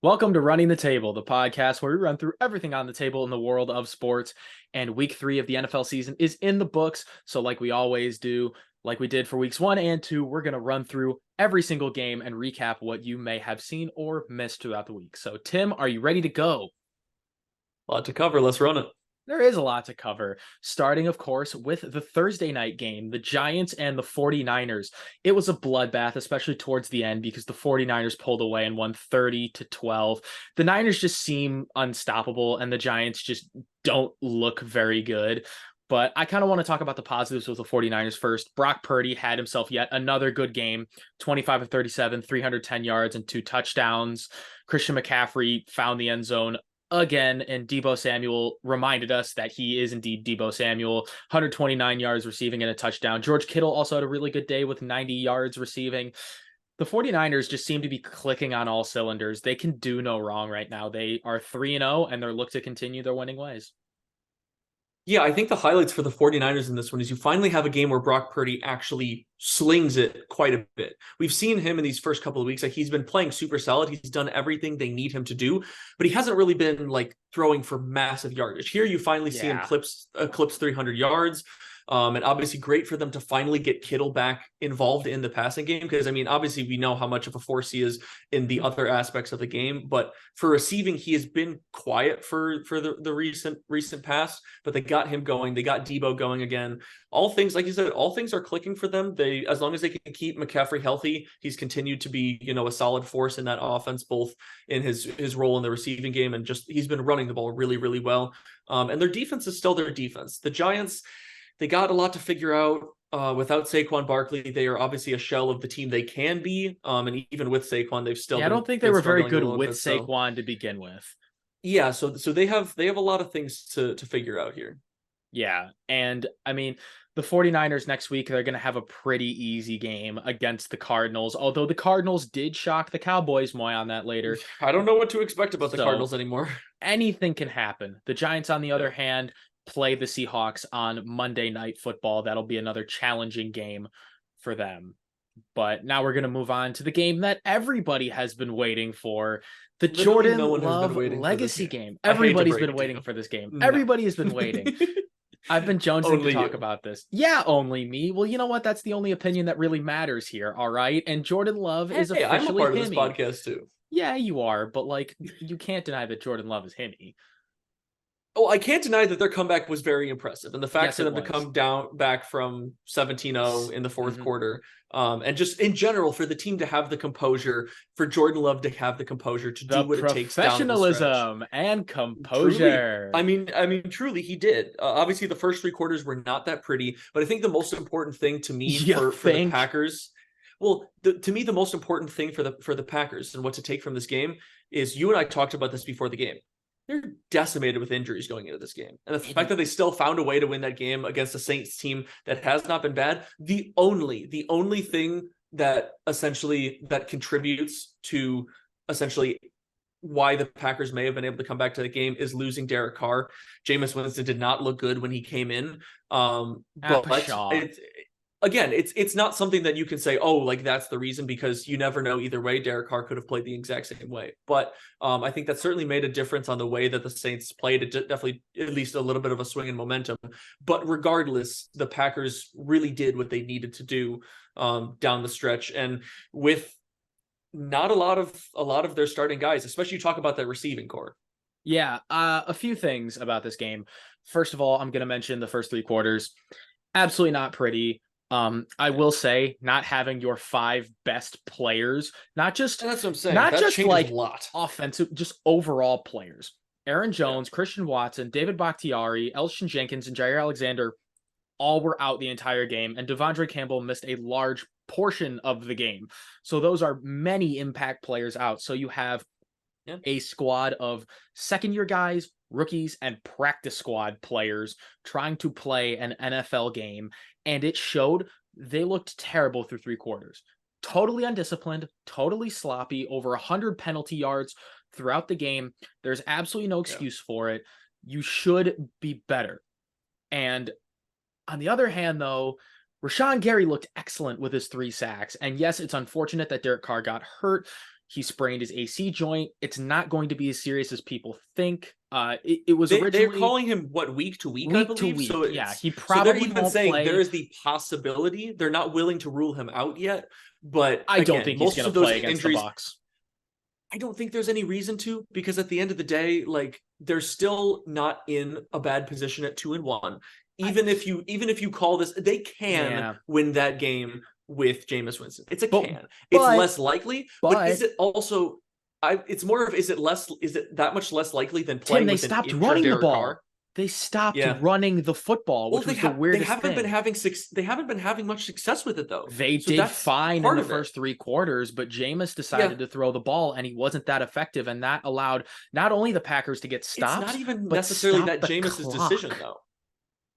Welcome to Running the Table, the podcast where we run through everything on the table in the world of sports. And week 3 of the NFL season is in the books. So like we always do, like we did for weeks 1 and 2, we're going to run through every single game and recap what you may have seen or missed throughout the week. So Tim, are you ready to go? A lot to cover. Let's run it. There is a lot to cover, starting, of course, with the Thursday night game, the Giants and the 49ers. It was a bloodbath, especially towards the end, because the 49ers pulled away and won 30-12. The Niners just seem unstoppable, and the Giants just don't look very good. But I kind of want to talk about the positives with the 49ers first. Brock Purdy had himself yet another good game, 25 of 37, 310 yards, and 2 touchdowns. Christian McCaffrey found the end zone again, and Deebo Samuel reminded us that he is indeed Deebo Samuel. 129 yards receiving and a touchdown. George Kittle also had a really good day with 90 yards receiving. The 49ers just seem to be clicking on all cylinders. They can do no wrong right now. They are 3-0, and they're looked to continue their winning ways. Yeah, I think the highlights for the 49ers in this one is you finally have a game where Brock Purdy actually slings it quite a bit. We've seen him in these first couple of weeks. Like, he's been playing super solid. He's done everything they need him to do, but he hasn't really been like throwing for massive yardage. Here you finally see him clips 300 yards. And obviously great for them to finally get Kittle back involved in the passing game. Because, I mean, obviously we know how much of a force he is in the other aspects of the game. But for receiving, he has been quiet for the recent past. But they got him going. They got Deebo going again. All things, like you said, all things are clicking for them. They, as long as they can keep McCaffrey healthy, he's continued to be, a solid force in that offense, both in his role in the receiving game and just he's been running the ball really, really well. And their defense is still their defense. The Giants, they got a lot to figure out. Without Saquon Barkley, they are obviously a shell of the team they can be. And even with Saquon, they've still. I don't think they were very good with Saquon to begin with. Yeah, so they have a lot of things to figure out here. Yeah, and I mean, the 49ers next week, they're going to have a pretty easy game against the Cardinals, although the Cardinals did shock the Cowboys. More on that later. I don't know what to expect about the Cardinals anymore. Anything can happen. The Giants, on the other hand, play the Seahawks on Monday Night Football. That'll be another challenging game for them. But now we're going to move on to the game that everybody has been waiting for. The Jordan Love Legacy game. Everybody's been waiting for this game. Everybody has been waiting. I've been jonesing to talk about this. Yeah, only me. Well, you know what? That's the only opinion that really matters here, all right? And Jordan Love is officially I'm a part Himmy. Of this podcast too. Yeah, you are, but like, you can't deny that Jordan Love is Himmy. Oh, I can't deny that their comeback was very impressive. And the fact for them to come back from 17-0 in the fourth quarter, and just in general for the team to have the composure, for Jordan Love to have the composure to do what it takes down the stretch. Professionalism and composure. Truly. I mean, truly, he did. Obviously, the first 3 quarters were not that pretty, but I think the most important thing to me for the Packers. Well, to me, the most important thing for the Packers and what to take from this game is, you and I talked about this before the game. They're decimated with injuries going into this game. And the fact that they still found a way to win that game against a Saints team that has not been bad, the only thing that contributes to essentially why the Packers may have been able to come back to the game is losing Derek Carr. Jameis Winston did not look good when he came in. Again, it's not something that you can say, oh, like that's the reason, because you never know either way. Derek Carr could have played the exact same way. But I think that certainly made a difference on the way that the Saints played. It definitely at least a little bit of a swing in momentum. But regardless, the Packers really did what they needed to do down the stretch. And with not a lot of their starting guys, especially you talk about that receiving core. Yeah, a few things about this game. First of all, I'm going to mention the first 3 quarters. Absolutely not pretty. I will say, not having your 5 best players, not just that's what I'm saying. Not that just like a lot. Offensive, just overall players. Aaron Jones, Christian Watson, David Bakhtiari, Elgton Jenkins, and Jair Alexander all were out the entire game, and Devondre Campbell missed a large portion of the game. So those are many impact players out. So you have a squad of second-year guys, rookies, and practice squad players trying to play an NFL game. And it showed. They looked terrible through 3 quarters. Totally undisciplined, totally sloppy, over 100 penalty yards throughout the game. There's absolutely no excuse for it. You should be better. And on the other hand, though, Rashawn Gary looked excellent with his 3 sacks. And yes, it's unfortunate that Derek Carr got hurt. He sprained his AC joint. It's not going to be as serious as people think. It was originally they're calling him week to week, I believe. week. So Yeah, he so they're probably even won't saying play. there is the possibility. They're not willing to rule him out yet. But I don't think he's going to play against the Bucs. I don't think there's any reason to, because at the end of the day, like, they're still not in a bad position at 2-1. Even if you call this, they can win that game with Jameis Winston. It's less likely, but is it also? It's more of, is it that much less likely than playing Tim, they with stopped an running the ball. Carr? They stopped running the football, which was the weirdest thing. They haven't been having much success with it, though. They did fine in the first 3 quarters, but Jameis decided to throw the ball, and he wasn't that effective, and that allowed not only the Packers to get stopped, it's not even necessarily that Jameis's decision, though.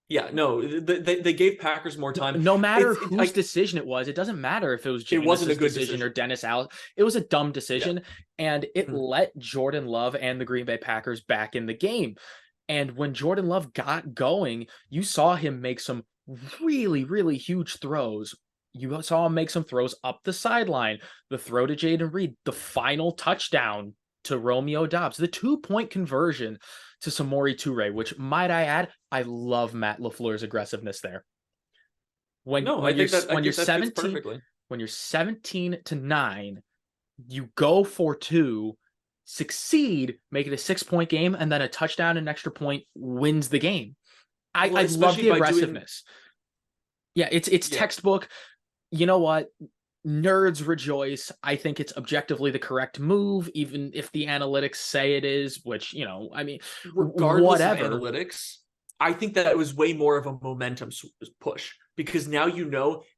Yeah, no, they gave Packers more time. No matter whose decision it was, it doesn't matter if it was Jameis's decision or Dennis Allen. It was a dumb decision, and it let Jordan Love and the Green Bay Packers back in the game. And when Jordan Love got going, you saw him make some really, really huge throws. You saw him make some throws up the sideline, the throw to Jaden Reed, the final touchdown to Romeo Doubs, the 2-point conversion to Samori Toure, which, might I add, I love Matt LaFleur's aggressiveness there. When you're 17-9, you go for 2, succeed, make it a 6-point game, and then a touchdown and an extra point wins the game. I love the aggressiveness. It's textbook. You know what? Nerds rejoice. I think it's objectively the correct move, even if the analytics say it is, which, regardless of analytics, I think that it was way more of a momentum push, because now,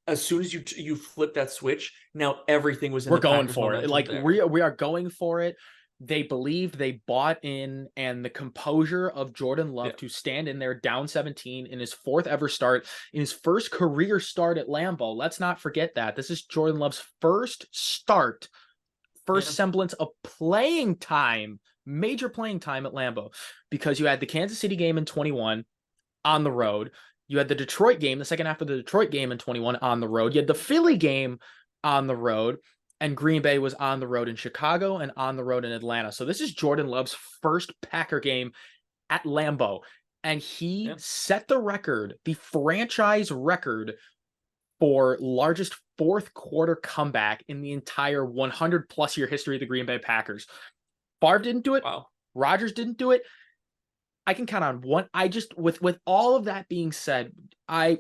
as soon as you flip that switch, now everything was in we're going for it. Like, we are going for it. They believed, they bought in, and the composure of Jordan Love to stand in there down 17 in his 4th ever start, in his first career start at Lambeau. Let's not forget that. This is Jordan Love's first start, semblance of playing time, major playing time at Lambeau, because you had the Kansas City game in 21 on the road. You had the Detroit game, the second half of the Detroit game in 21 on the road. You had the Philly game on the road. And Green Bay was on the road in Chicago and on the road in Atlanta. So this is Jordan Love's first Packer game at Lambeau. And he set the record, the franchise record, for largest 4th quarter comeback in the entire 100-plus year history of the Green Bay Packers. Favre didn't do it. Wow. Rodgers didn't do it. I can count on one. With all of that being said, I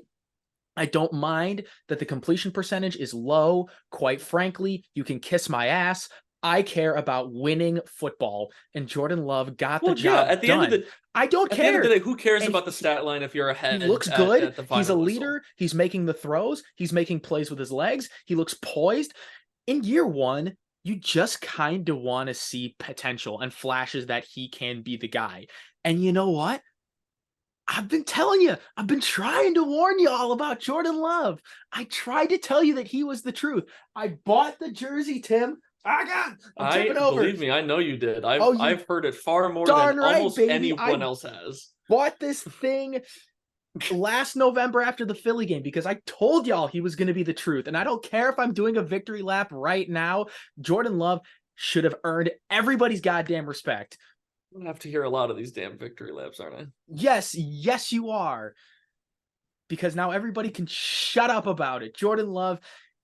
don't mind that the completion percentage is low. Quite frankly, you can kiss my ass. I care about winning football, and Jordan Love got the job at the done. End of the, I don't care. At the end of the day, who cares about the stat line if you're ahead? He looks good. At the final He's a whistle. leader. He's making the throws. He's making plays with his legs. He looks poised. In year 1, you just kind of want to see potential and flashes that he can be the guy. And you know what? I've been telling you, I've been trying to warn you all about Jordan Love. I tried to tell you that he was the truth. I bought the jersey, Tim. I'm tipping over. Believe me, I know you did. I've heard it far more than almost anyone else has. Bought this thing last November after the Philly game because I told y'all he was going to be the truth. And I don't care if I'm doing a victory lap right now. Jordan Love should have earned everybody's goddamn respect. I'm gonna have to hear a lot of these damn victory laps, aren't I? Yes, you are. Because now everybody can shut up about it. Jordan Love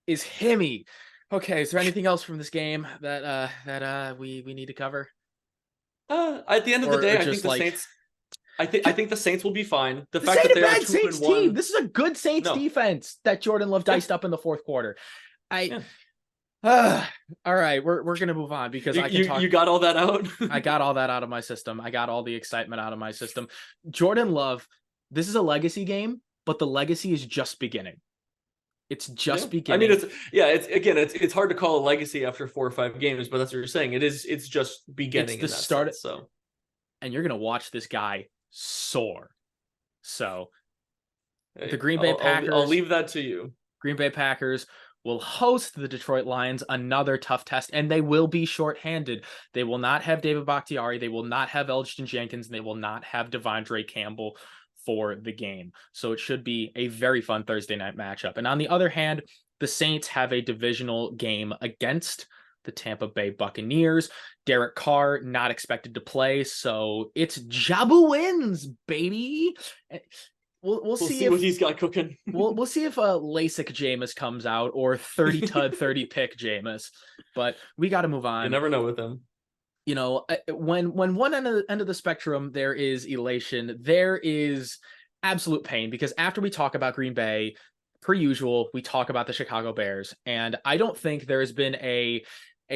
is himmy. Okay, is there anything else from this game that we need to cover? At the end of the day, I think the Saints. I think the Saints will be fine. The fact that they're a Saints team. This is a good Saints defense that Jordan Love diced up in the 4th quarter. All right, we're gonna move on because I can talk. You got all that out. I got all that out of my system. I got all the excitement out of my system. Jordan Love. This is a legacy game, but the legacy is just beginning. It's just beginning. I mean, it's hard to call a legacy after 4 or 5 games, but that's what you're saying. It's just beginning. It's the start. So, and you're gonna watch this guy soar. So, the Green Bay Packers. I'll leave that to you. Green Bay Packers will host the Detroit Lions, another tough test, and they will be shorthanded. They will not have David Bakhtiari. They will not have Elgton Jenkins. And they will not have Devondre Campbell for the game. So it should be a very fun Thursday night matchup. And on the other hand, the Saints have a divisional game against the Tampa Bay Buccaneers. Derek Carr not expected to play, so it's Jabu wins, baby. We'll see what he's got cooking. we'll see if LASIK Jameis comes out or 30 tud 30 pick Jameis, but we got to move on. You never know with him. When one end of the spectrum there is elation, there is absolute pain, because after we talk about Green Bay, per usual, we talk about the Chicago Bears, and I don't think there has been a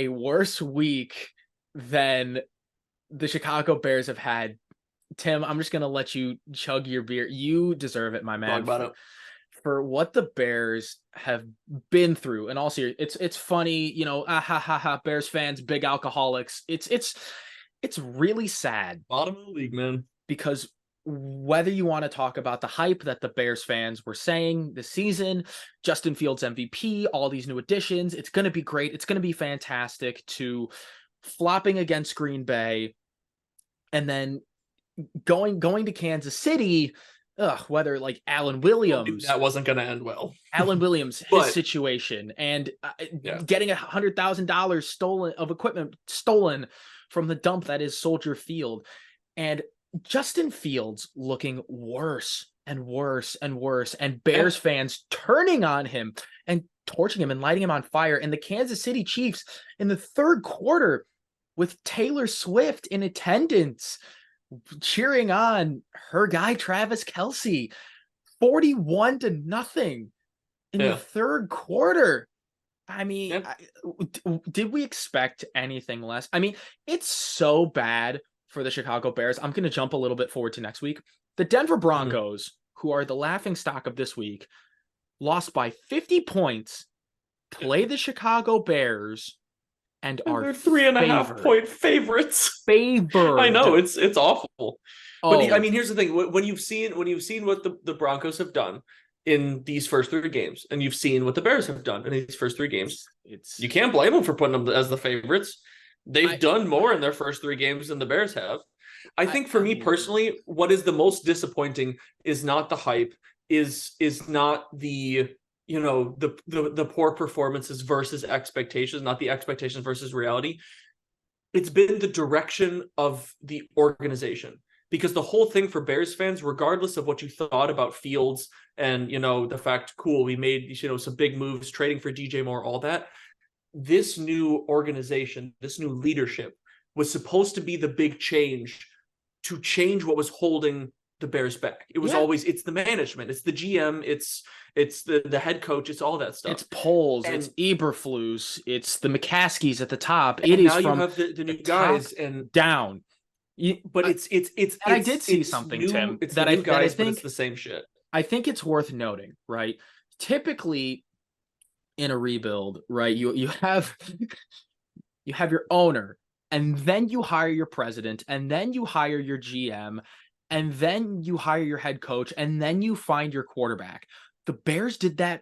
worse week than the Chicago Bears have had. Tim, I'm just going to let you chug your beer. You deserve it, my man. Talk about it. For what the Bears have been through. And also, it's funny, Bears fans, big alcoholics. It's really sad. Bottom of the league, man. Because whether you want to talk about the hype that the Bears fans were saying this season, Justin Fields MVP, all these new additions, it's going to be great. It's going to be fantastic, to flopping against Green Bay and then going to Kansas City, whether like Alan Williams, that wasn't going to end well. Alan Williams, his situation, and getting $100,000 of equipment stolen from the dump that is Soldier Field, and Justin Fields looking worse and worse and worse, and Bears fans turning on him and torching him and lighting him on fire, and the Kansas City Chiefs in the third quarter with Taylor Swift in attendance, cheering on her guy, Travis Kelce, 41-0 in the third quarter. I mean, did we expect anything less? I mean, it's so bad for the Chicago Bears. I'm going to jump a little bit forward to next week. The Denver Broncos, who are the laughingstock of this week, lost by 50 points, play the Chicago Bears, and are they're 3.5 point favorites. I know, it's awful. But I mean, here's the thing: when you've seen what the Broncos have done in these first 3 games, and you've seen what the Bears have done in these first 3 games, you can't blame them for putting them as the favorites. They've done more in their first 3 games than the Bears have. I think for me personally, what is the most disappointing is not the hype, is not the the poor performances versus expectations, not the expectations versus reality. It's been the direction of the organization, because the whole thing for Bears fans, regardless of what you thought about Fields and, the fact, cool, we made, some big moves, trading for DJ Moore, all that, this new organization, this new leadership was supposed to be the big change, to change what was holding the Bears back. It was always, it's the management, it's the GM, it's the head coach, it's all that stuff. It's Poles, it's Eberflus, it's the McCaskies at the top. It is now from you have the new guys and down. But it's I did see something, new, Tim, it's that the new guys, but I think but it's the same shit. I think it's worth noting, right? Typically in a rebuild, right, you have your owner, and then you hire your president, and then you hire your GM, and then you hire your head coach, and then you find your quarterback. The Bears did that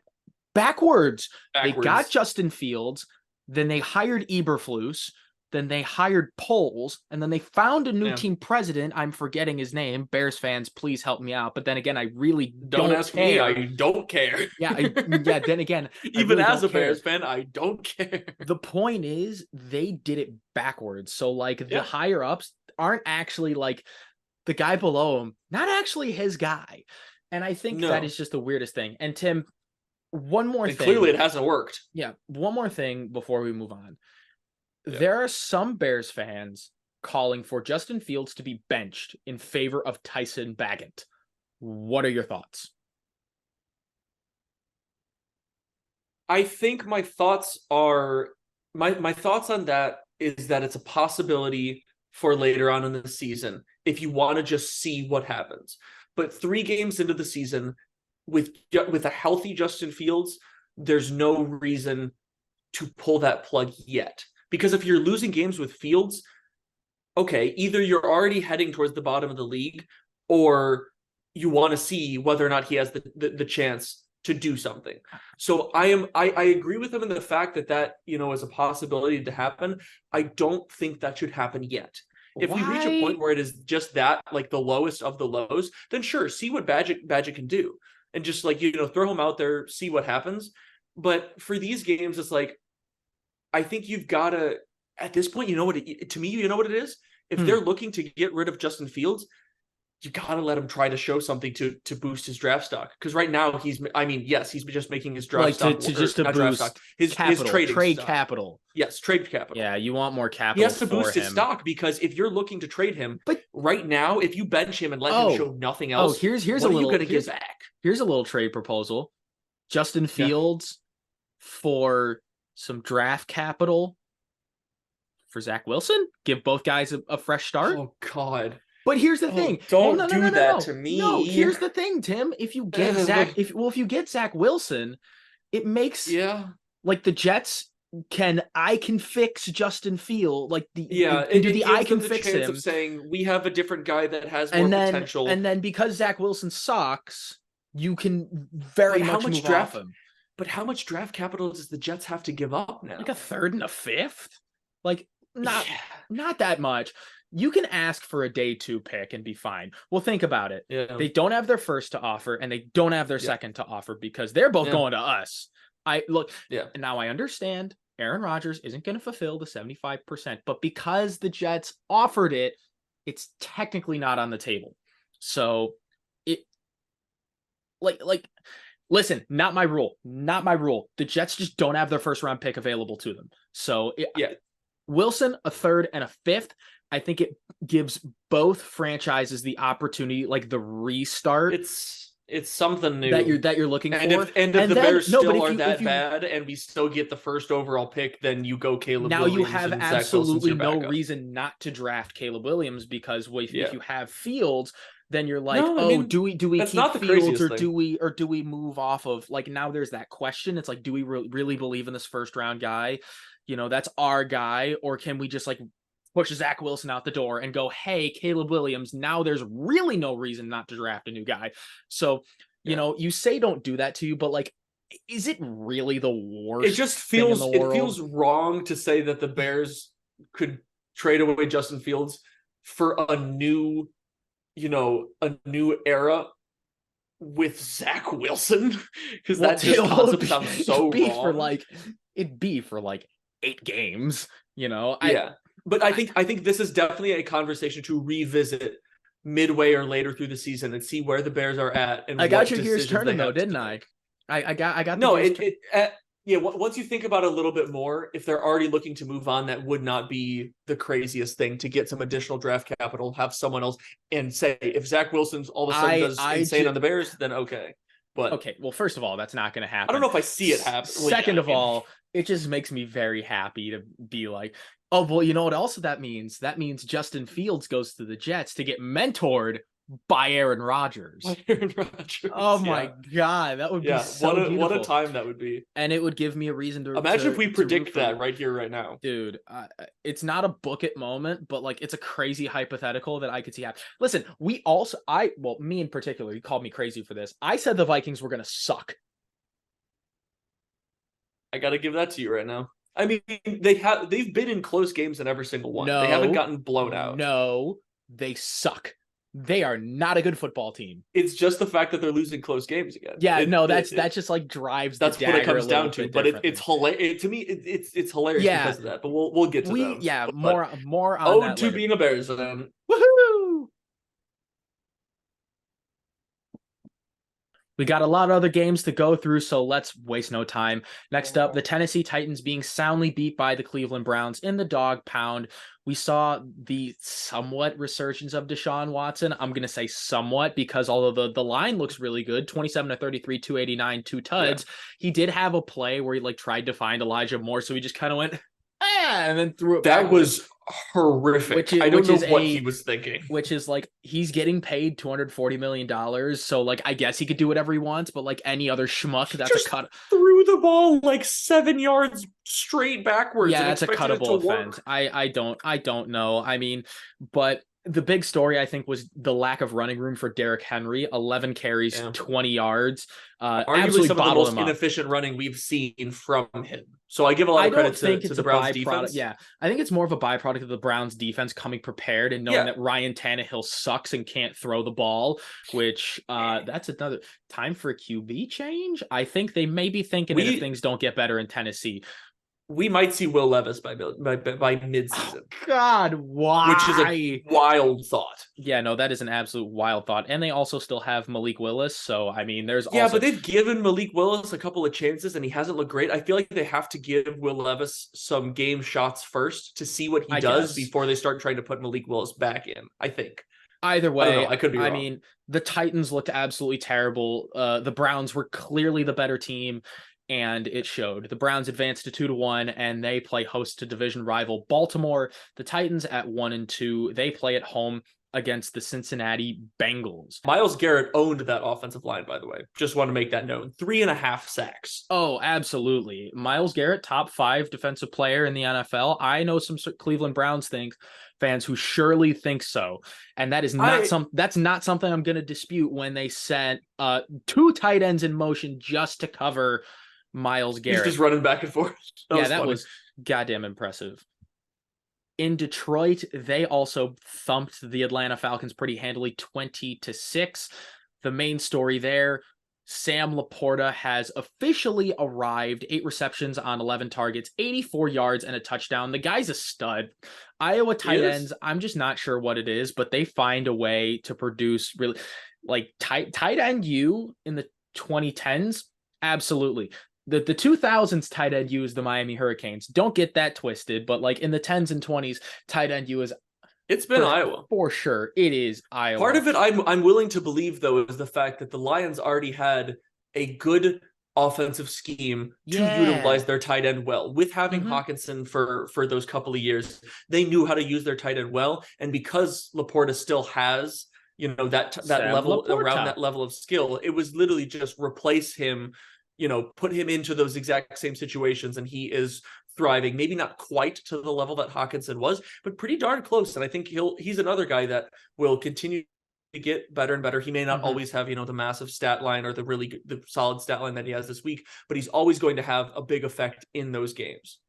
backwards. They got Justin Fields, then they hired Eberflus, then they hired Poles, and then they found a new team president. I'm forgetting his name. Bears fans, please help me out. But then again, I really don't ask care. Me. I don't care. Then again, even as a Bears fan, I don't care. The point is, they did it backwards. So the higher ups aren't actually the guy below him, not actually his guy. And I think that is just the weirdest thing. And Tim, one more thing. Clearly it hasn't worked. Yeah. One more thing before we move on. Yeah. There are some Bears fans calling for Justin Fields to be benched in favor of Tyson Bagent. What are your thoughts? I think my thoughts on that is that it's a possibility for later on in the season if you want to just see what happens. But 3 games into the season, with a healthy Justin Fields, there's no reason to pull that plug yet. Because if you're losing games with Fields, okay, either you're already heading towards the bottom of the league, or you want to see whether or not he has the chance to do something. So I agree with him in the fact that is a possibility to happen. I don't think that should happen yet. If we reach a point where it is just that, the lowest of the lows, then sure, see what Badgett can do. And just throw him out there, see what happens. But for these games, it's I think you've got to, at this point, you know what it is? If they're looking to get rid of Justin Fields, you got to let him try to show something to boost his draft stock. Because right now he's just making his draft stock, to not boost draft stock, his trade stock. Capital. Yes, trade capital. Yeah, you want more capital. He has to boost his stock, because if you're looking to trade him, but right now, if you bench him and let him show nothing else, here's what a are little, you going to get back? Here's a little trade proposal: Justin Fields for some draft capital for Zach Wilson. Give both guys a fresh start. Oh God. But here's the thing. Don't do that to me. No, here's the thing, Tim. If you get Zach Wilson, it makes like the Jets I can fix Justin Field, like I can fix him. Of saying we have a different guy that has more potential, and then because Zach Wilson sucks, you can very much move off him. But how much draft capital does the Jets have to give up now? Like a third and a fifth, like not that much. You can ask for a day 2 pick and be fine. Well, think about it. Yeah. They don't have their first to offer, and they don't have their second to offer, because they're both going to us. Now I understand Aaron Rodgers isn't going to fulfill the 75%, but because the Jets offered it, it's technically not on the table. So listen, not my rule. The Jets just don't have their first round pick available to them. So Wilson, a third and a fifth. I think it gives both franchises the opportunity, like the restart. It's something new that you're looking for. If the Bears still are that bad and we still get the first overall pick, then you go Caleb Williams. Now you have absolutely no reason not to draft Caleb Williams, because if you have Fields, then you're like, do we keep Fields or do we move off of, like, now there's that question. It's like, do we really believe in this first round guy? That's our guy, or can we just like push Zach Wilson out the door and go, hey, Caleb Williams, now there's really no reason not to draft a new guy. So, you say don't do that to you, but like, is it really the worst? It just feels wrong to say that the Bears could trade away Justin Fields for a new era with Zach Wilson, because that concept sounds so wrong. It'd be for 8 games, But I think this is definitely a conversation to revisit midway or later through the season and see where the Bears are at. And I got your gears turning though, didn't I? I got. No, once you think about it a little bit more, if they're already looking to move on, that would not be the craziest thing to get some additional draft capital, have someone else, and say if Zach Wilson's all of a sudden does insane on the Bears, then okay. But okay, well, first of all, that's not going to happen. I don't know if I see it happen. Second of all, it just makes me very happy to be like, oh, well, you know what else that means? That means Justin Fields goes to the Jets to get mentored by Aaron Rodgers. Oh my God, that would be so beautiful. What a time that would be. And it would give me a reason to imagine if we predict that right here, right now. Dude, it's not a book it moment, but like, it's a crazy hypothetical that I could see happen. Listen, me in particular, you called me crazy for this. I said the Vikings were going to suck. I got to give that to you right now. I mean, they've been in close games in every single one. They haven't gotten blown out. No, they suck. They are not a good football team. It's just the fact that they're losing close games again. Yeah, that just like drives. That's what it comes down to. But it's hilarious to me. It's hilarious because of that. But we'll get to those. Yeah, more on that to later. Being a Bears fan. Woohoo! We got a lot of other games to go through, so let's waste no time. Next up, the Tennessee Titans being soundly beat by the Cleveland Browns in the dog pound. We saw the somewhat resurgence of Deshaun Watson. I'm going to say somewhat, because although the line looks really good, 27-33, 289, 2 tuds, he did have a play where he tried to find Elijah Moore, so he just kind of went, and then threw it back. That was horrific. I don't know what he was thinking. Which is he's getting paid $240 million, so I guess he could do whatever he wants, but any other schmuck, that's just a cut. Threw the ball 7 yards straight backwards. Yeah, that's a cuttable offense. I don't know. I mean, but the big story, I think, was the lack of running room for Derrick Henry. 11 carries, 20 yards. Arguably some of the most inefficient running we've seen from him. So I give a lot of credit to the Browns defense. Yeah, I think it's more of a byproduct of the Browns defense coming prepared and knowing that Ryan Tannehill sucks and can't throw the ball, which that's another time for a QB change. I think they may be thinking if things don't get better in Tennessee. We might see Will Levis by Oh, mid-season, God, which is a why? wild thought. Yeah, no, that is an absolute wild thought. And they also still have Malik Willis. So, I mean, there's Yeah, also. but they've given Malik Willis a couple of chances and he hasn't looked great. I feel like they have to give Will Levis some game shots first to see what he I does guess. before they start trying to put Malik Willis back in, I think. Either I don't way, know. I could be I wrong. mean, the Titans looked absolutely terrible. The Browns were clearly the better team, and it showed. The Browns advanced to 2-1, and they play host to division rival Baltimore. The Titans at 1-2, they play at home against the Cincinnati Bengals. Myles Garrett owned that offensive line, by the way. Just want to make that known. 3.5 sacks. Oh, absolutely. Myles Garrett, top 5 defensive player in the NFL. I know some Cleveland Browns fans who surely think so. And that is that's not something I'm going to dispute when they sent 2 tight ends in motion just to cover Myles Garrett. He's just running back and forth. That was goddamn impressive. In Detroit, they also thumped the Atlanta Falcons pretty handily, 20-6. The main story there, Sam Laporta has officially arrived. 8 receptions on 11 targets, 84 yards and a touchdown. The guy's a stud. Iowa tight ends, I'm just not sure what it is, but they find a way to produce really like tight end U in the 2010s. Absolutely. The 2000s tight end U is the Miami Hurricanes. Don't get that twisted, but like in the 10s and 20s, tight end U is it's been Iowa. For sure. It is Iowa. Part of it I'm willing to believe, though, is the fact that the Lions already had a good offensive scheme to utilize their tight end well. With having Hawkinson for those couple of years, they knew how to use their tight end well. And because Laporta still has, that level around that level of skill, it was literally just replace him, put him into those exact same situations, and he is thriving. Maybe not quite to the level that Hawkinson was, but pretty darn close. And I think he's another guy that will continue to get better and better. He may not always have, the massive stat line or the solid stat line that he has this week, but he's always going to have a big effect in those games.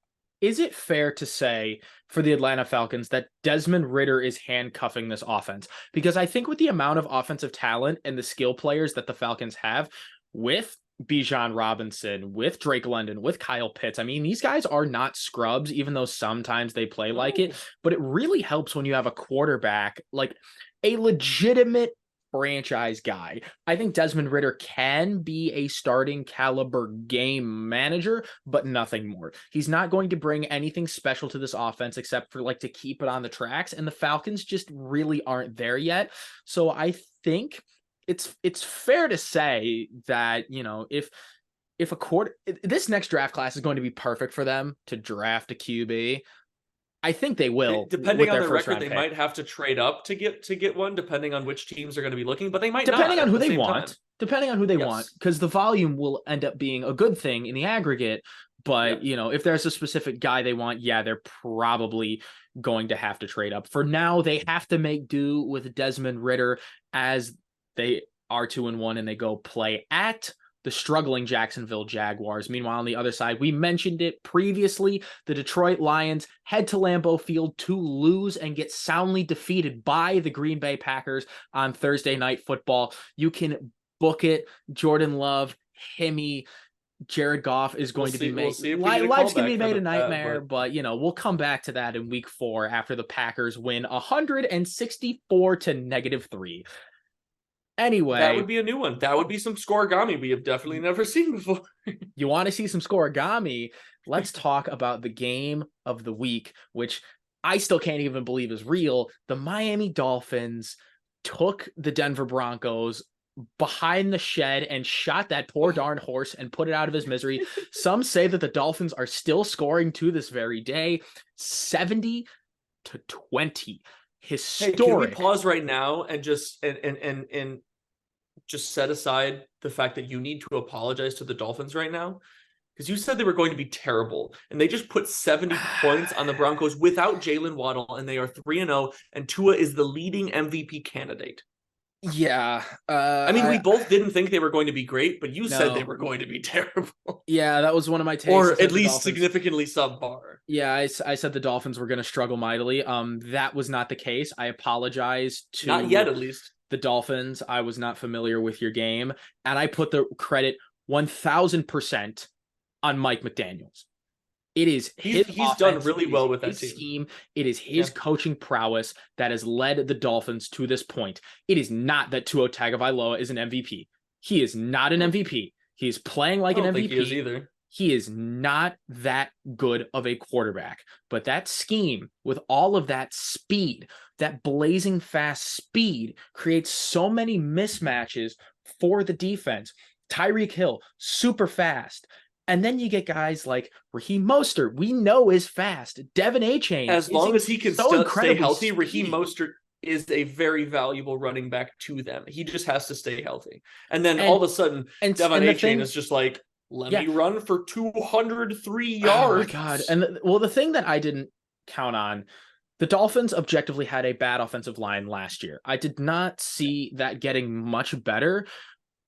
Is it fair to say for the Atlanta Falcons that Desmond Ridder is handcuffing this offense? Because I think with the amount of offensive talent and the skill players that the Falcons have, with Bijan Robinson, with Drake London, with Kyle Pitts, I mean, these guys are not scrubs, even though sometimes they play like it. But it really helps when you have a quarterback, like a legitimate franchise guy. I think Desmond Ridder can be a starting caliber game manager, but nothing more. He's not going to bring anything special to this offense except for like to keep it on the tracks. And the Falcons just really aren't there yet. So I think it's fair to say that, if this next draft class is going to be perfect for them to draft a QB. I think they will. Depending on their record, they might have to trade up to get one, depending on which teams are going to be looking, but they might depending not on who they want. Depending on who they want, because the volume will end up being a good thing in the aggregate. But, if there's a specific guy they want, they're probably going to have to trade up. For now, they have to make do with Desmond Ridder as they are 2-1 and they go play at the struggling Jacksonville Jaguars. Meanwhile, on the other side, we mentioned it previously, the Detroit Lions head to Lambeau Field to lose and get soundly defeated by the Green Bay Packers on Thursday Night Football. You can book it. Jordan Love, Hemi, Jared Goff is going to be made. Life's going to be made a nightmare, but we'll come back to that in week 4 after the Packers win 164 to -3. Anyway, that would be a new one. That would be some scoregami we have definitely never seen before. You want to see some scoregami? Let's talk about the game of the week, which I still can't even believe is real. The Miami Dolphins took the Denver Broncos behind the shed and shot that poor darn horse and put it out of his misery. Some say that the Dolphins are still scoring to this very day, 70-20. Historic. Hey, can we pause right now and just and just set aside the fact that you need to apologize to the Dolphins right now? Because you said they were going to be terrible, and they just put 70 points on the Broncos without Jalen Waddle, and they are 3-0, and Tua is the leading MVP candidate. Yeah. I mean, we both didn't think they were going to be great, but you said they were going to be terrible. Yeah, that was one of my takes. Or at least significantly subpar. Yeah, I said the Dolphins were going to struggle mightily. That was not the case. I apologize to not yet, at least. The Dolphins. I was not familiar with your game, and I put the credit 1,000% on Mike McDaniels. It is his He's done offense, really it is well with that his team. scheme. It is his coaching prowess that has led the Dolphins to this point. It is not that Tua Tagovailoa is an MVP. He is not an MVP. He is playing like I an don't MVP. think he is either. He is not that good of a quarterback. But that scheme with all of that speed, that blazing fast speed, creates so many mismatches for the defense. Tyreek Hill, super fast. And then you get guys like Raheem Mostert, we know is fast. Devin Achane, As long as he can stay healthy, Raheem speedy. Mostert is a very valuable running back to them. He just has to stay healthy. And then And all of a sudden, Devin Achane is just like, let me run for 203 yards. Oh my God. And the thing that I didn't count on, the Dolphins objectively had a bad offensive line last year. I did not see that getting much better.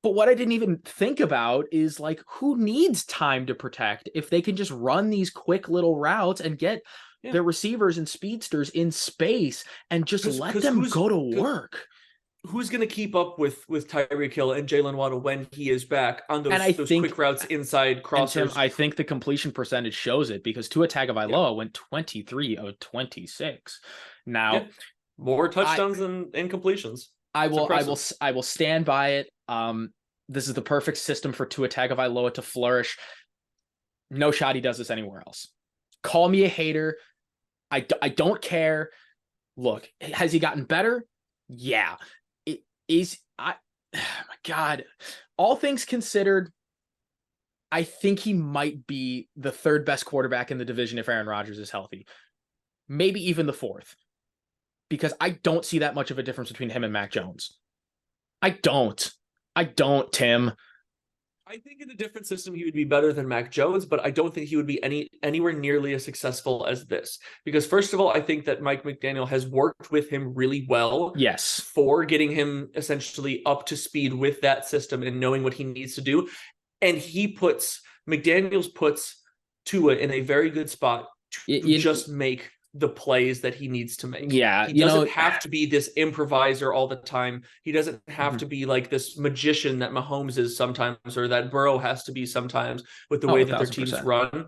But what I didn't even think about is like, who needs time to protect if they can just run these quick little routes and get their receivers and speedsters in space and just let them go to work? Who's going to keep up with Tyreek Hill and Jalen Waddle when he is back on those quick routes inside crossers? Tim, I think the completion percentage shows it because Tua Tagovailoa went 23 of 26. Now, more touchdowns than incompletions. I will stand by it. This is the perfect system for Tua Tagovailoa to flourish. No shot he does this anywhere else. Call me a hater. I don't care. Look, has he gotten better? Yeah. Oh my God. All things considered, I think he might be the third best quarterback in the division if Aaron Rodgers is healthy. Maybe even the fourth. Because I don't see that much of a difference between him and Mac Jones. I don't, Tim. I think in a different system he would be better than Mac Jones, but I don't think he would be anywhere nearly as successful as this. Because first of all, I think that Mike McDaniel has worked with him really well. Yes. For getting him essentially up to speed with that system and knowing what he needs to do. And McDaniels puts Tua in a very good spot to just make the plays that he needs to make. Yeah. He doesn't have to be this improviser all the time. He doesn't have to be like this magician that Mahomes is sometimes, or that Burrow has to be sometimes with the way that their teams run.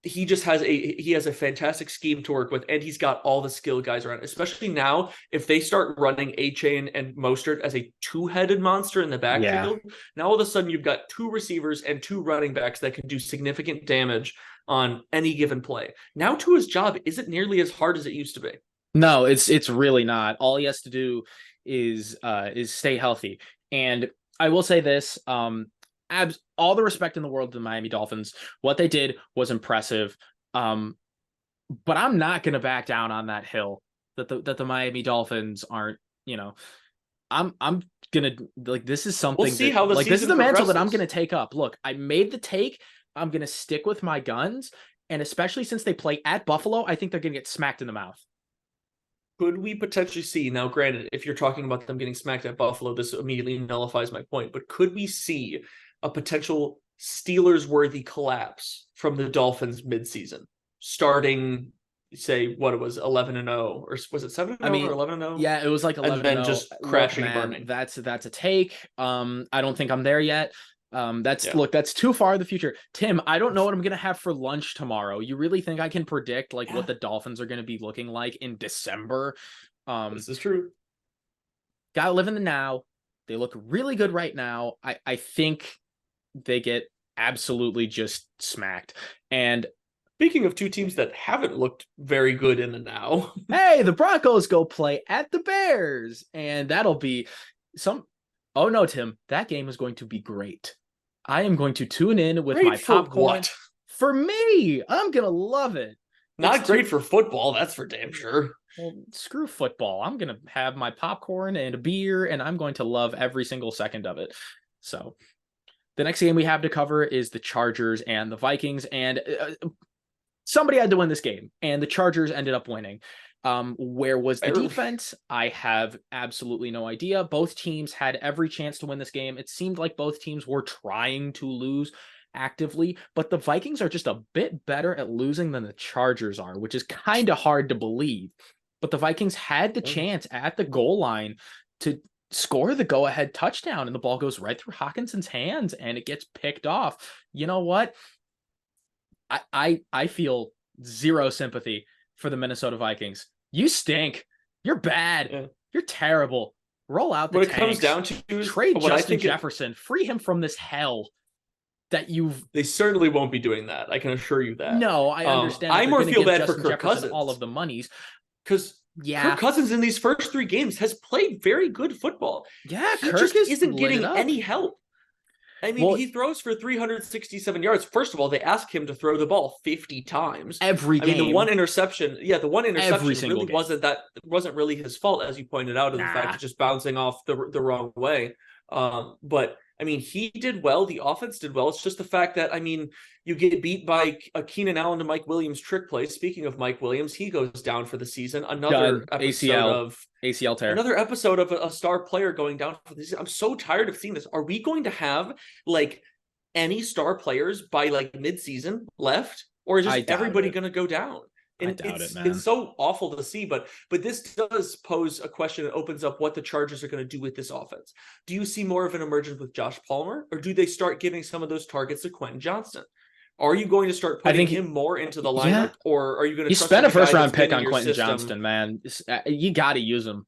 He just has a fantastic scheme to work with, and he's got all the skill guys around, especially now if they start running Achane and Mostert as a two-headed monster in the backfield. Now all of a sudden you've got two receivers and two running backs that can do significant damage on any given play. Now Tua's job isn't nearly as hard as it used to be. No, it's really not. All he has to do is stay healthy. And I will say this, all the respect in the world to the Miami Dolphins. What they did was impressive. But I'm not going to back down on that hill that the Miami Dolphins aren't, I'm going to, like, this is something, we'll see how the like, this is the progresses. mantle that I'm going to take up. Look, I made the take. I'm going to stick with my guns. And especially since they play at Buffalo, I think they're going to get smacked in the mouth. Could we potentially see, now granted, if you're talking about them getting smacked at Buffalo, this immediately nullifies my point, but could we see a potential Steelers-worthy collapse from the Dolphins midseason, starting, say, what it was, 11-0, or was it 7-0 or 11-0? Yeah, it was like 11-0. And then just crashing and burning. That's a take. I don't think I'm there yet. That's too far in the future. Tim, I don't know what I'm going to have for lunch tomorrow. You really think I can predict what the Dolphins are going to be looking like in December? This is true. Gotta live in the now. They look really good right now. I think they get absolutely just smacked. And speaking of two teams that haven't looked very good in the now. Hey, the Broncos go play at the Bears. And that'll be oh no, Tim, that game is going to be great. I am going to tune in with my popcorn. For me, I'm going to love it. Not great for football, that's for damn sure. Well, screw football. I'm going to have my popcorn and a beer, and I'm going to love every single second of it. So the next game we have to cover is the Chargers and the Vikings, and somebody had to win this game, and the Chargers ended up winning. Where was the defense? I have absolutely no idea. Both teams had every chance to win this game. It seemed like both teams were trying to lose actively, but the Vikings are just a bit better at losing than the Chargers are, which is kind of hard to believe. But the Vikings had the chance at the goal line to score the go-ahead touchdown, and the ball goes right through Hawkinson's hands, and it gets picked off. You know what? I feel zero sympathy for the Minnesota Vikings. You stink. You're bad. Yeah. You're terrible. Roll out the What it comes tanks. down to is Trade what I Justin think Jefferson. Free him from this hell that you've. they certainly won't be doing that. I can assure you that. No, I understand that I they're more going to feel give bad for Justin Kirk Jefferson all of Cousins the monies. because Yeah. Kirk Cousins in these first 3 games has played very good football. Yeah, He Kirk just is isn't lit it getting up. any help. I mean, Well, he throws for 367 yards. First of all, they ask him to throw the ball 50 times. every I mean, game. the one interception really game. wasn't really his fault, as you pointed out, of the fact Nah. it's just bouncing off the wrong way. But I mean, he did well. The offense did well. It's just the fact that, I mean, you get beat by a Keenan Allen to Mike Williams trick play. Speaking of Mike Williams, he goes down for the season. Done. ACL tear. Another episode of a star player going down for this. I'm so tired of seeing this. Are we going to have like any star players by like mid-season left, or is just everybody going to go down? And I doubt man. It's so awful to see, but this does pose a question. It opens up what the Chargers are going to do with this offense. Do you see more of an emergence with Josh Palmer, or do they start giving some of those targets to Quentin Johnston? Are you going to start putting him more into the lineup, or are you going to? You spent a first-round pick on Quentin Johnston, man. You got to use him.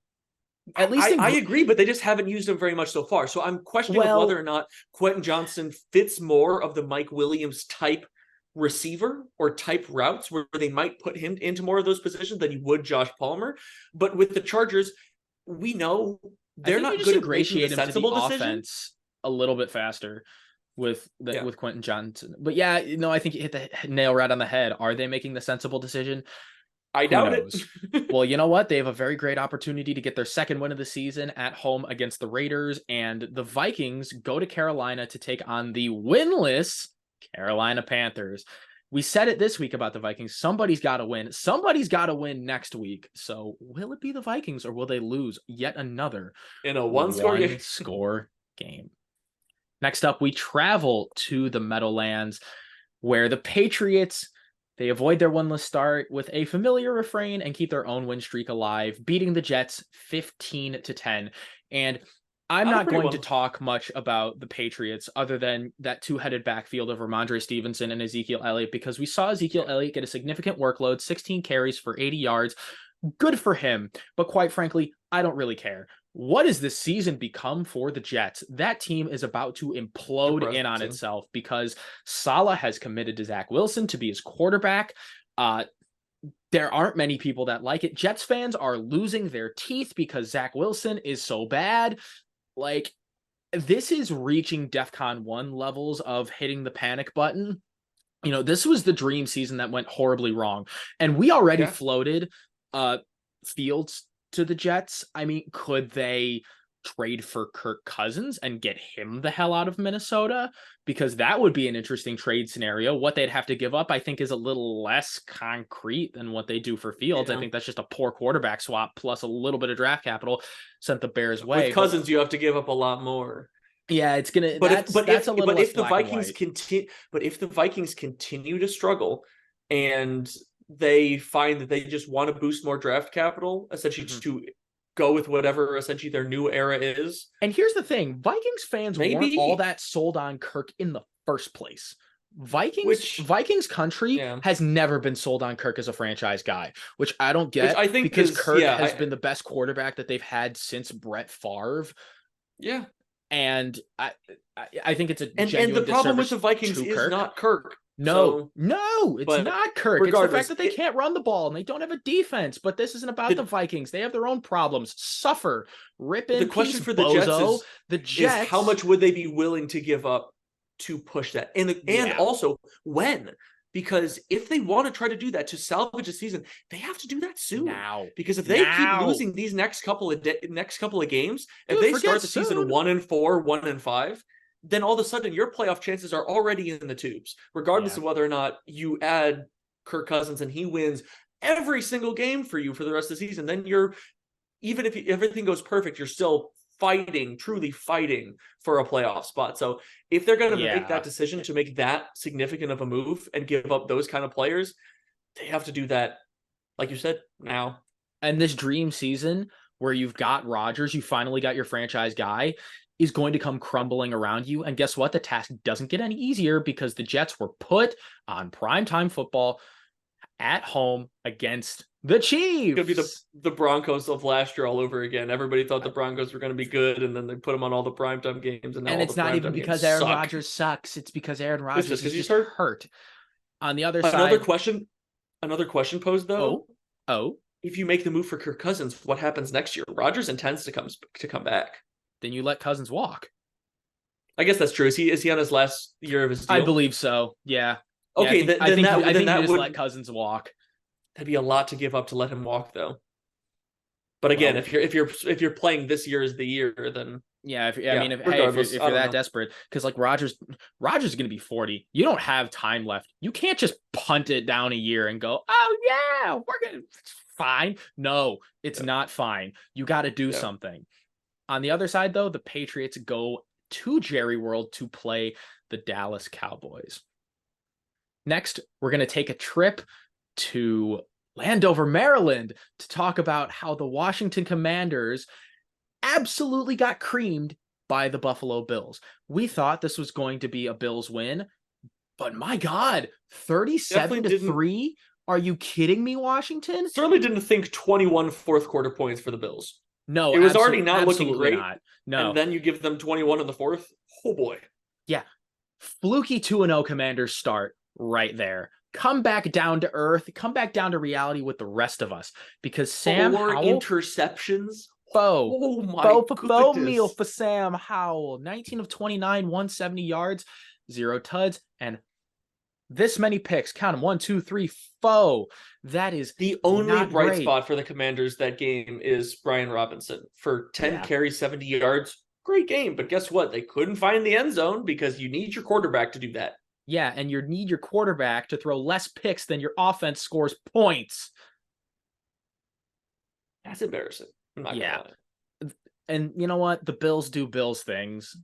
At least I agree, but they just haven't used him very much so far. So I'm questioning whether or not Quentin Johnston fits more of the Mike Williams type receiver or type routes where they might put him into more of those positions than you would Josh Palmer. But with the Chargers, we know they're not good at making the sensible decisions a little bit faster with Quentin Johnson. But yeah, I think you hit the nail right on the head. Are they making the sensible decision? I doubt it. Well, you know what? They have a very great opportunity to get their second win of the season at home against the Raiders, and the Vikings go to Carolina to take on the winless Carolina Panthers. We said it this week about the Vikings. Somebody's got to win. Somebody's got to win next week. So will it be the Vikings, or will they lose yet another in a one-score game? Next up, we travel to the Meadowlands, where the Patriots, they avoid their winless start with a familiar refrain and keep their own win streak alive, beating the Jets 15-10. And I'm not going to talk much about the Patriots other than that two-headed backfield of Ramondre Stevenson and Ezekiel Elliott, because we saw Ezekiel Elliott get a significant workload, 16 carries for 80 yards. Good for him. But quite frankly, I don't really care. What has this season become for the Jets? That team is about to implode in on itself because Saleh has committed to Zach Wilson to be his quarterback. There aren't many people that like it. Jets fans are losing their teeth because Zach Wilson is so bad. Like, this is reaching DEFCON 1 levels of hitting the panic button. This was the dream season that went horribly wrong. And we already floated Fields to the Jets. I mean, could they trade for Kirk Cousins and get him the hell out of Minnesota? Because that would be an interesting trade scenario. What they'd have to give up, I think, is a little less concrete than what they do for Fields. I think that's just a poor quarterback swap plus a little bit of draft capital sent the Bears' way. With Cousins, you have to give up a lot more. Yeah, it's gonna. But if the Vikings continue to struggle and they find that they just want to boost more draft capital, essentially to go with whatever essentially their new era is. And here's the thing, Vikings fans weren't all that sold on Kirk in the first place. Vikings country has never been sold on Kirk as a franchise guy, which I don't get. I think because Kirk has been the best quarterback that they've had since Brett Favre. Yeah. And I think it's a and the problem with the Vikings is not Kirk. No, it's not Kirk. It's the fact that they can't run the ball and they don't have a defense. But this isn't about the Vikings. They have their own problems. Suffer. Rip in the question for the bozo. Jets is how much would they be willing to give up to push that? And also when? Because if they want to try to do that to salvage a season, they have to do that soon. Now. Because if they keep losing these next couple of games, if they start the season 1-4, 1-5, then all of a sudden your playoff chances are already in the tubes, regardless of whether or not you add Kirk Cousins and he wins every single game for you for the rest of the season. Then even if everything goes perfect, you're still truly fighting for a playoff spot. So if they're going to make that decision to make that significant of a move and give up those kind of players, they have to do that, like you said, now. And this dream season where you've got Rodgers, you finally got your franchise guy. is going to come crumbling around you. And guess what? The task doesn't get any easier because the Jets were put on primetime football at home against the Chiefs. It's going to be the Broncos of last year all over again. Everybody thought the Broncos were going to be good, and then they put them on all the primetime games, and now and all it's the not even primetime because games Aaron suck. Rodgers sucks. It's because Aaron Rodgers is just hurt. hurt. On the other Another side, question posed though. Oh. If you make the move for Kirk Cousins, what happens next year? Rodgers intends to come back. Then you let Cousins walk. I guess that's true. Is he on his last year of his deal? I believe so. Yeah. Okay, I think you just would let Cousins walk. That'd be a lot to give up to let him walk, though. But again, if you're playing this year as the year, then if you're that desperate, because like Rodgers is going to be 40. You don't have time left. You can't just punt it down a year and go, oh yeah, we're gonna fine. No, it's not fine. You got to do something. On the other side, though, the Patriots go to Jerry World to play the Dallas Cowboys. Next, we're going to take a trip to Landover, Maryland, to talk about how the Washington Commanders absolutely got creamed by the Buffalo Bills. We thought this was going to be a Bills win, but my God, 37-3? Are you kidding me, Washington? Certainly didn't think 21 fourth quarter points for the Bills. No, it was already not looking great. Not. No, and then you give them 21 in the fourth. Oh boy. Yeah, fluky 2-0 Commanders start right there. Come back down to earth. Come back down to reality with the rest of us, because Sam Howell interceptions. Oh my goodness. Meal for Sam Howell. 19 of 29, 170 yards, 0 tuds, and this many picks. Count them. 1, 2, 3, 4. That is the only bright spot for the Commanders that game is Brian Robinson for 10 carries, 70 yards. Great game. But guess what? They couldn't find the end zone because you need your quarterback to do that. Yeah, and you need your quarterback to throw less picks than your offense scores points. That's embarrassing. I'm not gonna lie. And you know what? The Bills do Bills things.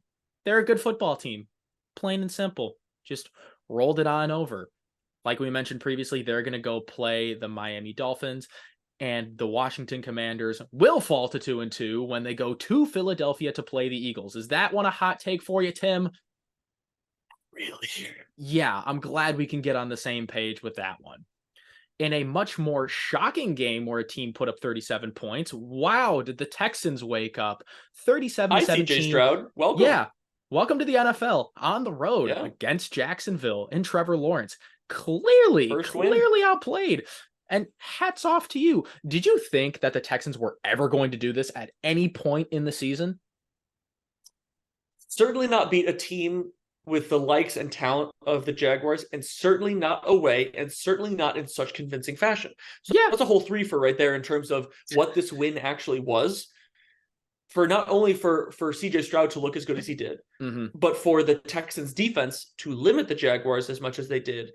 They're a good football team. Plain and simple. Just rolled it on over. Like we mentioned previously, they're going to go play the Miami Dolphins, and the Washington Commanders will fall to 2-2 when they go to Philadelphia to play the Eagles. Is that one a hot take for you, Tim? Really? Yeah, I'm glad we can get on the same page with that one. In a much more shocking game where a team put up 37 points, wow, did the Texans wake up? 37-17. Hi, CJ Stroud. Welcome. Yeah, welcome to the NFL on the road against Jacksonville and Trevor Lawrence. Clearly outplayed. And hats off to you. Did you think that the Texans were ever going to do this at any point in the season? Certainly not beat a team with the likes and talent of the Jaguars, and certainly not away, and certainly not in such convincing fashion. So that's a whole 3 for right there in terms of what this win actually was. For not only for CJ Stroud to look as good as he did, but for the Texans defense to limit the Jaguars as much as they did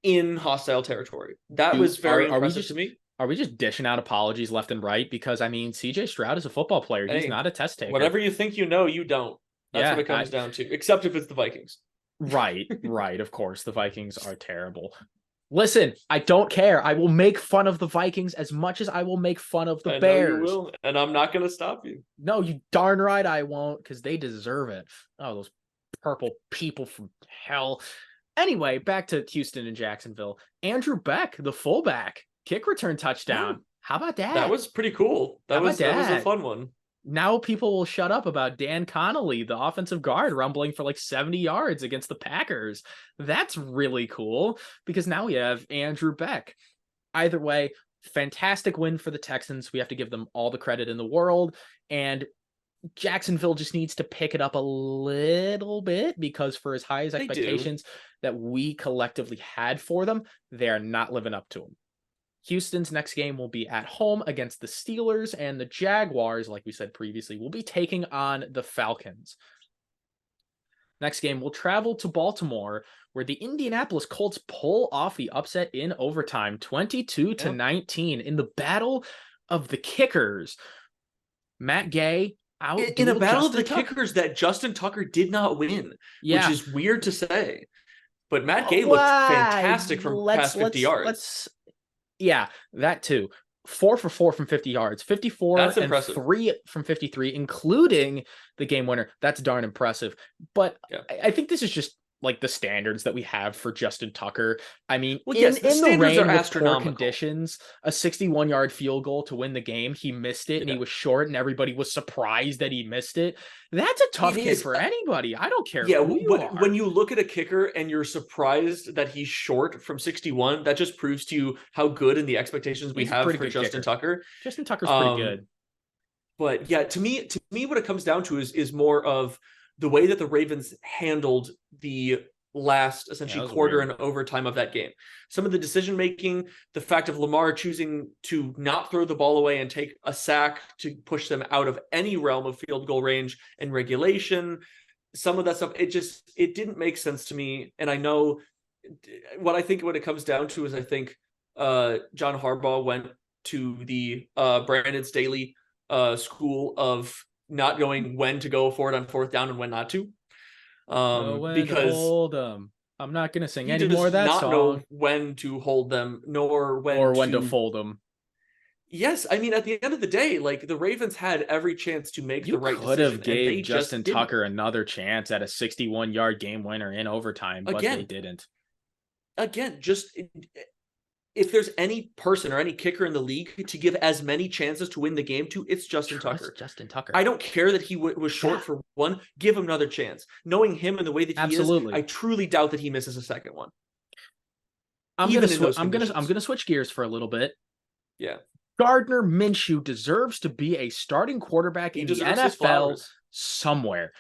in hostile territory. That was very impressive to me. Are we just dishing out apologies left and right? Because, I mean, CJ Stroud is a football player. He's not a test taker. Whatever you think you know, you don't. That's what it comes down to, except if it's the Vikings. Right. Of course, the Vikings are terrible. Listen, I don't care. I will make fun of the Vikings as much as I will make fun of the Bears. I know you will, and I'm not going to stop you. No, you darn right I won't, because they deserve it. Oh, those purple people from hell. Anyway, back to Houston and Jacksonville. Andrew Beck, the fullback, kick return touchdown. Yeah. How about that? That was pretty cool. That was a fun one. Now people will shut up about Dan Connolly, the offensive guard, rumbling for like 70 yards against the Packers. That's really cool, because now we have Andrew Beck. Either way, fantastic win for the Texans. We have to give them all the credit in the world. And Jacksonville just needs to pick it up a little bit, because for as high as expectations that we collectively had for them, they are not living up to them. Houston's next game will be at home against the Steelers, and the Jaguars, like we said previously, will be taking on the Falcons. Next game, we'll travel to Baltimore, where the Indianapolis Colts pull off the upset in overtime, 22-19, in the battle of the kickers. Matt Gay out in a battle of the kickers that Justin Tucker did not win, which is weird to say. But Matt Gay looked fantastic from past 50 yards. Yeah, that too. 4 for 4 from 50 yards, 54 That's and impressive. 3 from 53, including the game winner. That's darn impressive. But Yeah. I think this is just like the standards that we have for Justin Tucker. I mean, Well, yes, the in the standards are rain with poor astronomical. conditions, a 61-yard field goal to win the game, he missed it and he was short and everybody was surprised that he missed it. That's a tough It kid is. for anybody. I don't care Yeah, who you are. when you look at a kicker and you're surprised that he's short from 61, that just proves to you how good and the expectations we He's a have pretty for good Justin kicker. Tucker. Justin Tucker's pretty good. But yeah, to me, what it comes down to is more of the way that the Ravens handled the last essentially quarter weird. and overtime of that game. Some of the decision making, the fact of Lamar choosing to not throw the ball away and take a sack to push them out of any realm of field goal range and regulation. Some of that stuff, it didn't make sense to me. And I know what it comes down to is I think John Harbaugh went to the Brandon Staley school of not knowing when to go for it on fourth down and when not to. Because hold them. I'm not gonna sing he any does more of that not song. know when to hold them, nor when to fold them. Yes, I mean at the end of the day, like the Ravens had every chance to make the right decision. You could have gave Justin Tucker another chance at a 61-yard game winner in overtime, but they didn't. Again, just if there's any person or any kicker in the league to give as many chances to win the game to, it's Justin Tucker. Justin Tucker. I don't care that he was short for one. Give him another chance. Knowing him and the way that he is, I truly doubt that he misses a second one. I'm gonna switch gears for a little bit. Yeah. Gardner Minshew deserves to be a starting quarterback in the NFL somewhere.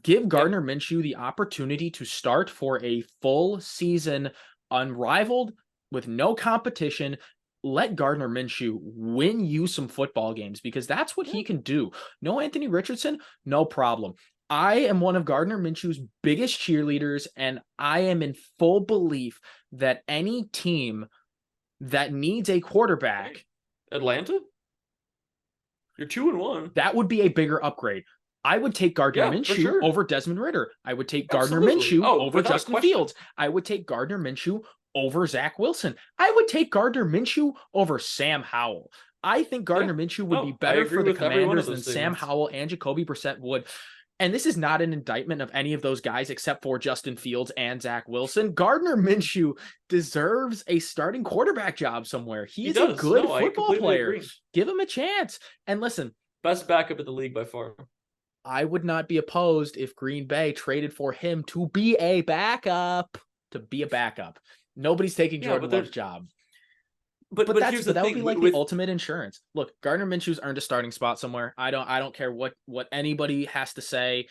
Give Gardner Minshew the opportunity to start for a full season, unrivaled, with no competition. Let Gardner Minshew win you some football games because that's what he can do. No Anthony Richardson, no problem. I am one of Gardner Minshew's biggest cheerleaders, and I am in full belief that any team that needs a quarterback, Atlanta, you're 2-1. That would be a bigger upgrade. I would take Gardner Minshew over Desmond Ritter. I would take Gardner Minshew over Justin Fields. I would take Gardner Minshew over Zach Wilson. I would take Gardner Minshew over Sam Howell. I think Gardner Minshew would be better for the Commanders than Sam Howell and Jacoby Brissett would. And this is not an indictment of any of those guys except for Justin Fields and Zach Wilson. Gardner Minshew deserves a starting quarterback job somewhere. He is a good football player. Give him a chance. And listen, best backup in the league by far. I would not be opposed if Green Bay traded for him to be a backup. Nobody's taking Jordan Love's job. But that would be like the ultimate insurance. Look, Gardner Minshew's earned a starting spot somewhere. I don't care what anybody has to say.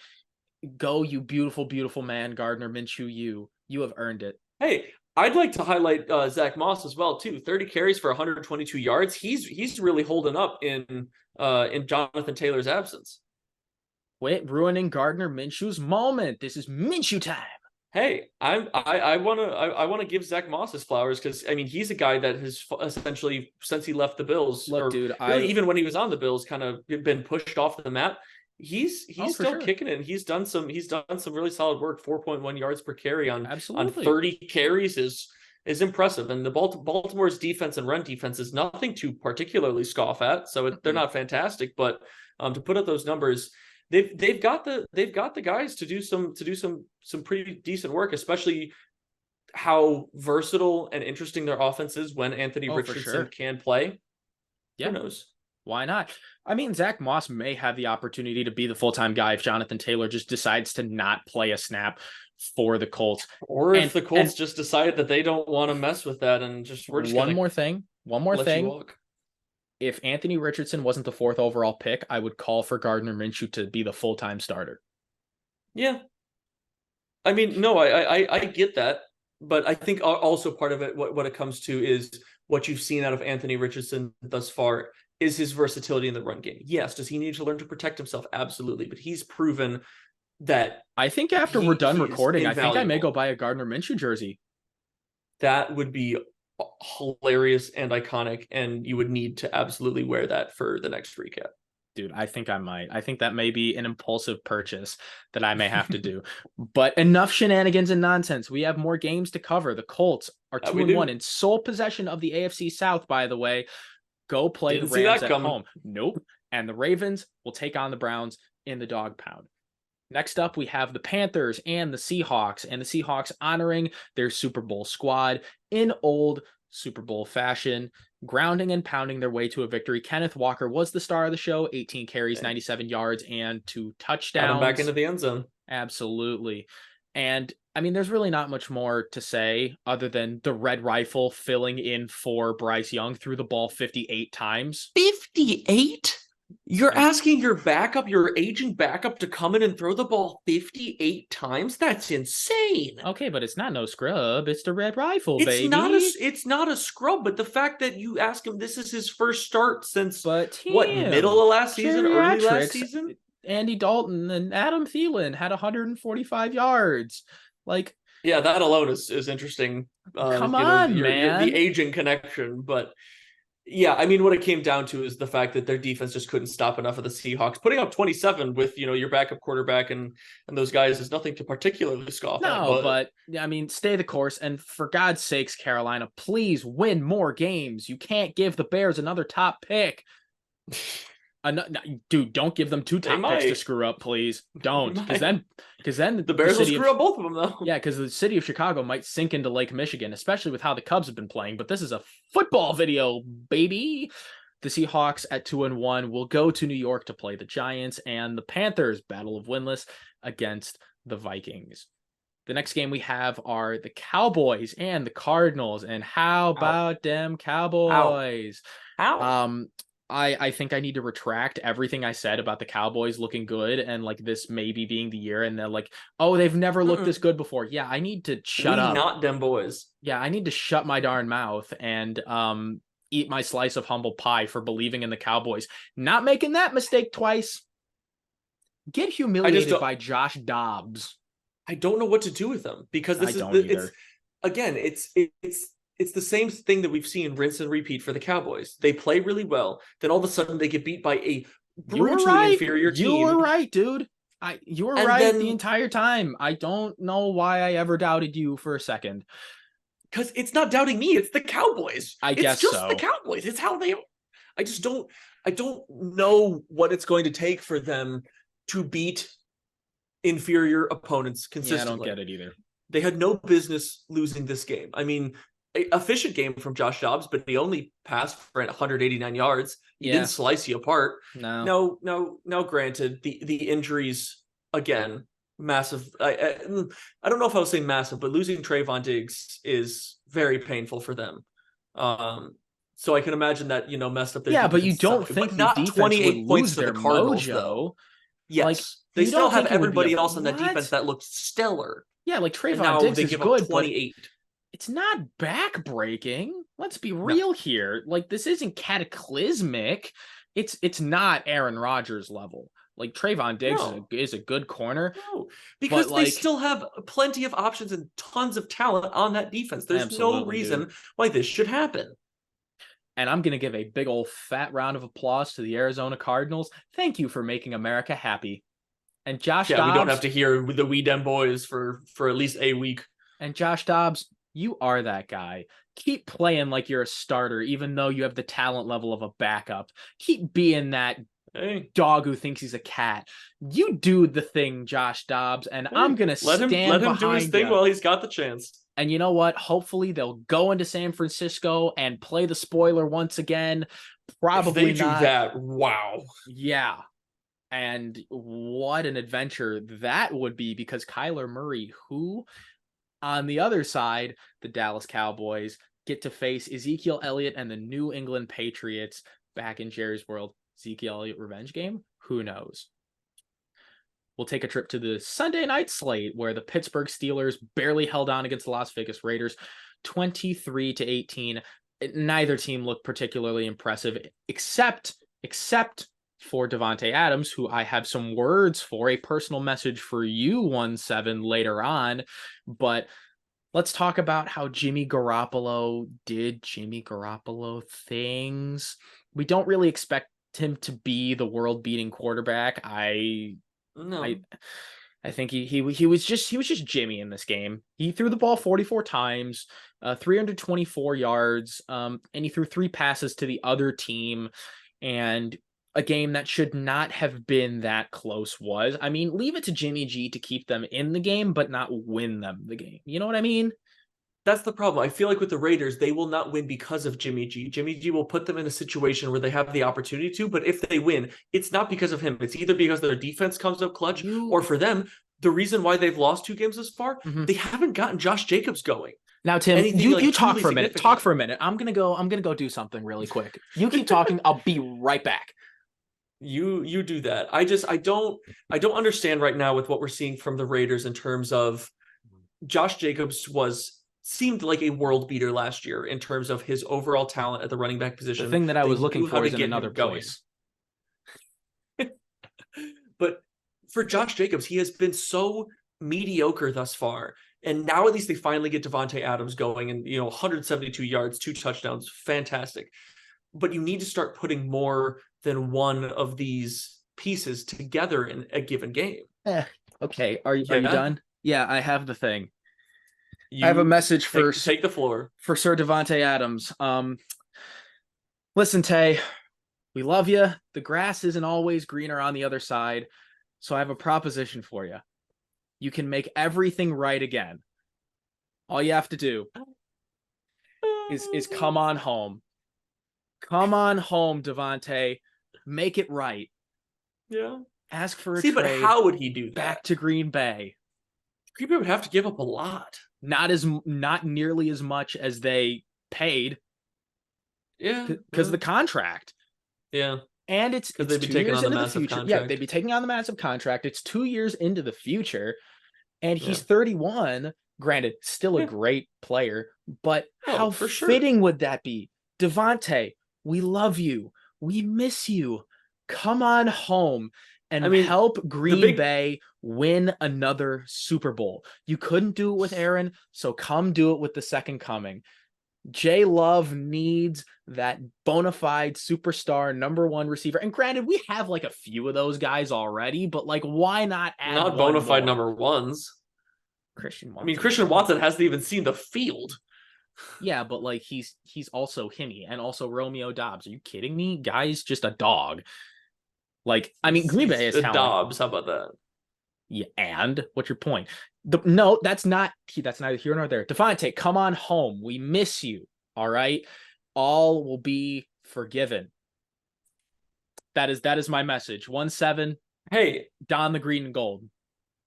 Go, you beautiful, beautiful man, Gardner Minshew. You have earned it. Hey, I'd like to highlight Zach Moss as well too. 30 carries for 122 yards. He's really holding up in Jonathan Taylor's absence. Quit ruining Gardner Minshew's moment. This is Minshew time. Hey, I want to give Zach Moss his flowers because I mean he's a guy that has essentially since he left the Bills, even when he was on the Bills, kind of been pushed off the map. He's still kicking it. And he's done some really solid work. 4.1 yards per carry on 30 carries is impressive. And the Baltimore's defense and run defense is nothing to particularly scoff at. So they're not fantastic, but to put up those numbers. They've got the guys to do some pretty decent work, especially how versatile and interesting their offense is when Anthony Richardson can play. Yeah. Who knows? Why not? I mean, Zach Moss may have the opportunity to be the full-time guy if Jonathan Taylor just decides to not play a snap for the Colts. Or if the Colts just decide that they don't want to mess with that and one more thing. If Anthony Richardson wasn't the 4th overall pick, I would call for Gardner Minshew to be the full-time starter. Yeah. I mean, no, I get that. But I think also part of it, what it comes to is what you've seen out of Anthony Richardson thus far is his versatility in the run game. Yes. Does he need to learn to protect himself? Absolutely. But he's proven that. I think after we're done recording, I think I may go buy a Gardner Minshew jersey. That would be hilarious and iconic, and you would need to absolutely wear that for the next recap. Dude, I think I might. I think that may be an impulsive purchase that I may have to do. But enough shenanigans and nonsense. We have more games to cover. The Colts are That 2 we and 1 do. in sole possession of the AFC South, by the way. Go play the Didn't see Rams that at coming. home. Nope. And the Ravens will take on the Browns in the dog pound. Next up, we have the Panthers and the Seahawks honoring their Super Bowl squad in old Super Bowl fashion, grounding and pounding their way to a victory. Kenneth Walker was the star of the show, 18 carries, 97 yards, and 2 Got him back touchdowns. into the end zone. Absolutely. And I mean, there's really not much more to say other than the Red Rifle filling in for Bryce Young, threw the ball 58 times. 58? You're asking your backup, your aging backup, to come in and throw the ball 58 times? That's insane. Okay, but it's not no scrub. It's the Red Rifle, baby. It's not a scrub, but the fact that you ask him this is his first start since But what, middle of last season, early last geriatrics, season? Andy Dalton and Adam Thielen had 145 yards. Like, yeah, that alone is interesting. Come on, man. The aging connection, but yeah, I mean, what it came down to is the fact that their defense just couldn't stop enough of the Seahawks. Putting up 27 with, your backup quarterback and those guys is nothing to particularly scoff at. No, but I mean, stay the course. And for God's sakes, Carolina, please win more games. You can't give the Bears another top pick. Dude, don't give them 2 top picks to screw up, please. Don't, because then the Bears will screw up both of them, though. Yeah, because the city of Chicago might sink into Lake Michigan, especially with how the Cubs have been playing. But this is a football video, baby. The Seahawks at 2 and 1 will go to New York to play the Giants, and the Panthers battle of winless against the Vikings. The next game we have are the Cowboys and the Cardinals. And how about them Cowboys? How? I think I need to retract everything I said about the Cowboys looking good and like this maybe being the year, and they're like, oh, they've never looked this good before. Yeah, I need to shut up. Not them boys. Yeah, I need to shut my darn mouth and eat my slice of humble pie for believing in the Cowboys. Not making that mistake twice. Get humiliated by Josh Dobbs. I don't know what to do with them because it's the same thing that we've seen rinse and repeat for the Cowboys. They play really well, then all of a sudden they get beat by a brutally inferior team. You were right, dude. You were right the entire time. I don't know why I ever doubted you for a second. Because it's not doubting me, it's the Cowboys. It's just the Cowboys. It's how they are. I don't know what it's going to take for them to beat inferior opponents consistently. Yeah, I don't get it either. They had no business losing this game. I mean, efficient game from Josh Dobbs, but he only passed for 189 yards. He didn't slice you apart. No, granted, the injuries, again, massive. I don't know if I would say massive, but losing Trayvon Diggs is very painful for them. So I can imagine that, messed up their defense. But you don't think the defense 28 would points to the Cardinals, though. Yes. They still have everybody else on that defense that looks stellar. Yeah, like Trayvon Diggs is good, 28. But it's not backbreaking. Let's be real here. Like, this isn't cataclysmic. It's not Aaron Rodgers level. Like, Trayvon Diggs is a good corner. No, because they still have plenty of options and tons of talent on that defense. There's no reason why this should happen. And I'm going to give a big old fat round of applause to the Arizona Cardinals. Thank you for making America happy. And Josh Dobbs... we don't have to hear the We Dem Boys for at least a week. And Josh Dobbs, you are that guy. Keep playing like you're a starter, even though you have the talent level of a backup. Keep being that dog who thinks he's a cat. You do the thing, Josh Dobbs, and I'm going to stand behind you. Let him do his thing while he's got the chance. And you know what? Hopefully they'll go into San Francisco and play the spoiler once again. Probably if they do that, wow. Yeah. And what an adventure that would be, because Kyler Murray, who on the other side, the Dallas Cowboys get to face Ezekiel Elliott and the New England Patriots back in Jerry's World. Ezekiel Elliott revenge game? Who knows? We'll take a trip to the Sunday night slate where the Pittsburgh Steelers barely held on against the Las Vegas Raiders 23-18. Neither team looked particularly impressive except for Devontae Adams, who I have some words for, a personal message for you 1-7 later on. But let's talk about how Jimmy Garoppolo did Jimmy Garoppolo things. We don't really expect him to be the world-beating quarterback. No. I think he was just Jimmy in this game. He threw the ball 44 times, 324 yards, and he threw 3 passes to the other team, and a game that should not have been that close was. I mean, leave it to Jimmy G to keep them in the game, but not win them the game. You know what I mean? That's the problem. I feel like with the Raiders, they will not win because of Jimmy G. Jimmy G will put them in a situation where they have the opportunity to, but if they win, it's not because of him. It's either because their defense comes up clutch, or for them, the reason why they've lost 2 games this far, they haven't gotten Josh Jacobs going. Now, Tim, you talk for a minute. Talk for a minute. I'm gonna go do something really quick. You keep talking. I'll be right back. You do that. I don't understand right now with what we're seeing from the Raiders in terms of Josh Jacobs seemed like a world beater last year in terms of his overall talent at the running back position. The thing that I was looking for is in another place. But for Josh Jacobs, he has been so mediocre thus far. And now at least they finally get Davante Adams going and, 172 yards, 2 touchdowns. Fantastic. But you need to start putting more than one of these pieces together in a given game. Okay. Are you done? Yeah, I have the thing. I have a message for take the floor for Sir Davante Adams. Listen, Tay, we love you. The grass isn't always greener on the other side, so I have a proposition for you. You can make everything right again. All you have to do is come on home. Come on home, Davante. Make it right. Yeah. Ask for a trade. But how would he do that? Back to Green Bay. Green Bay would have to give up a lot. Not nearly as much as they paid. Yeah, because of the contract. Yeah, and it's because they'd be taking on the massive contract. Yeah, they'd be taking on the massive contract. It's 2 years into the future, and he's 31. Granted, still a great player, but how fitting would that be? Davante, we love you. We miss you. Come on home and help Green Bay win another Super Bowl. You couldn't do it with Aaron, so come do it with the second coming. J Love needs that bona fide superstar number 1 receiver. And granted, we have like a few of those guys already, but like, why not add not bona fide number 1s? Christian Watson. Christian Watson hasn't even seen the field. Yeah, but like he's also Himmy and also Romeo Dobbs. Are you kidding me? Guy's just a dog. Like, Green Bay is talent. Dobbs. How about that? Yeah, and what's your point? No, that's neither here nor there. Davante, come on home. We miss you. All right, all will be forgiven. That is my message. 1-7. Hey, don the green and gold.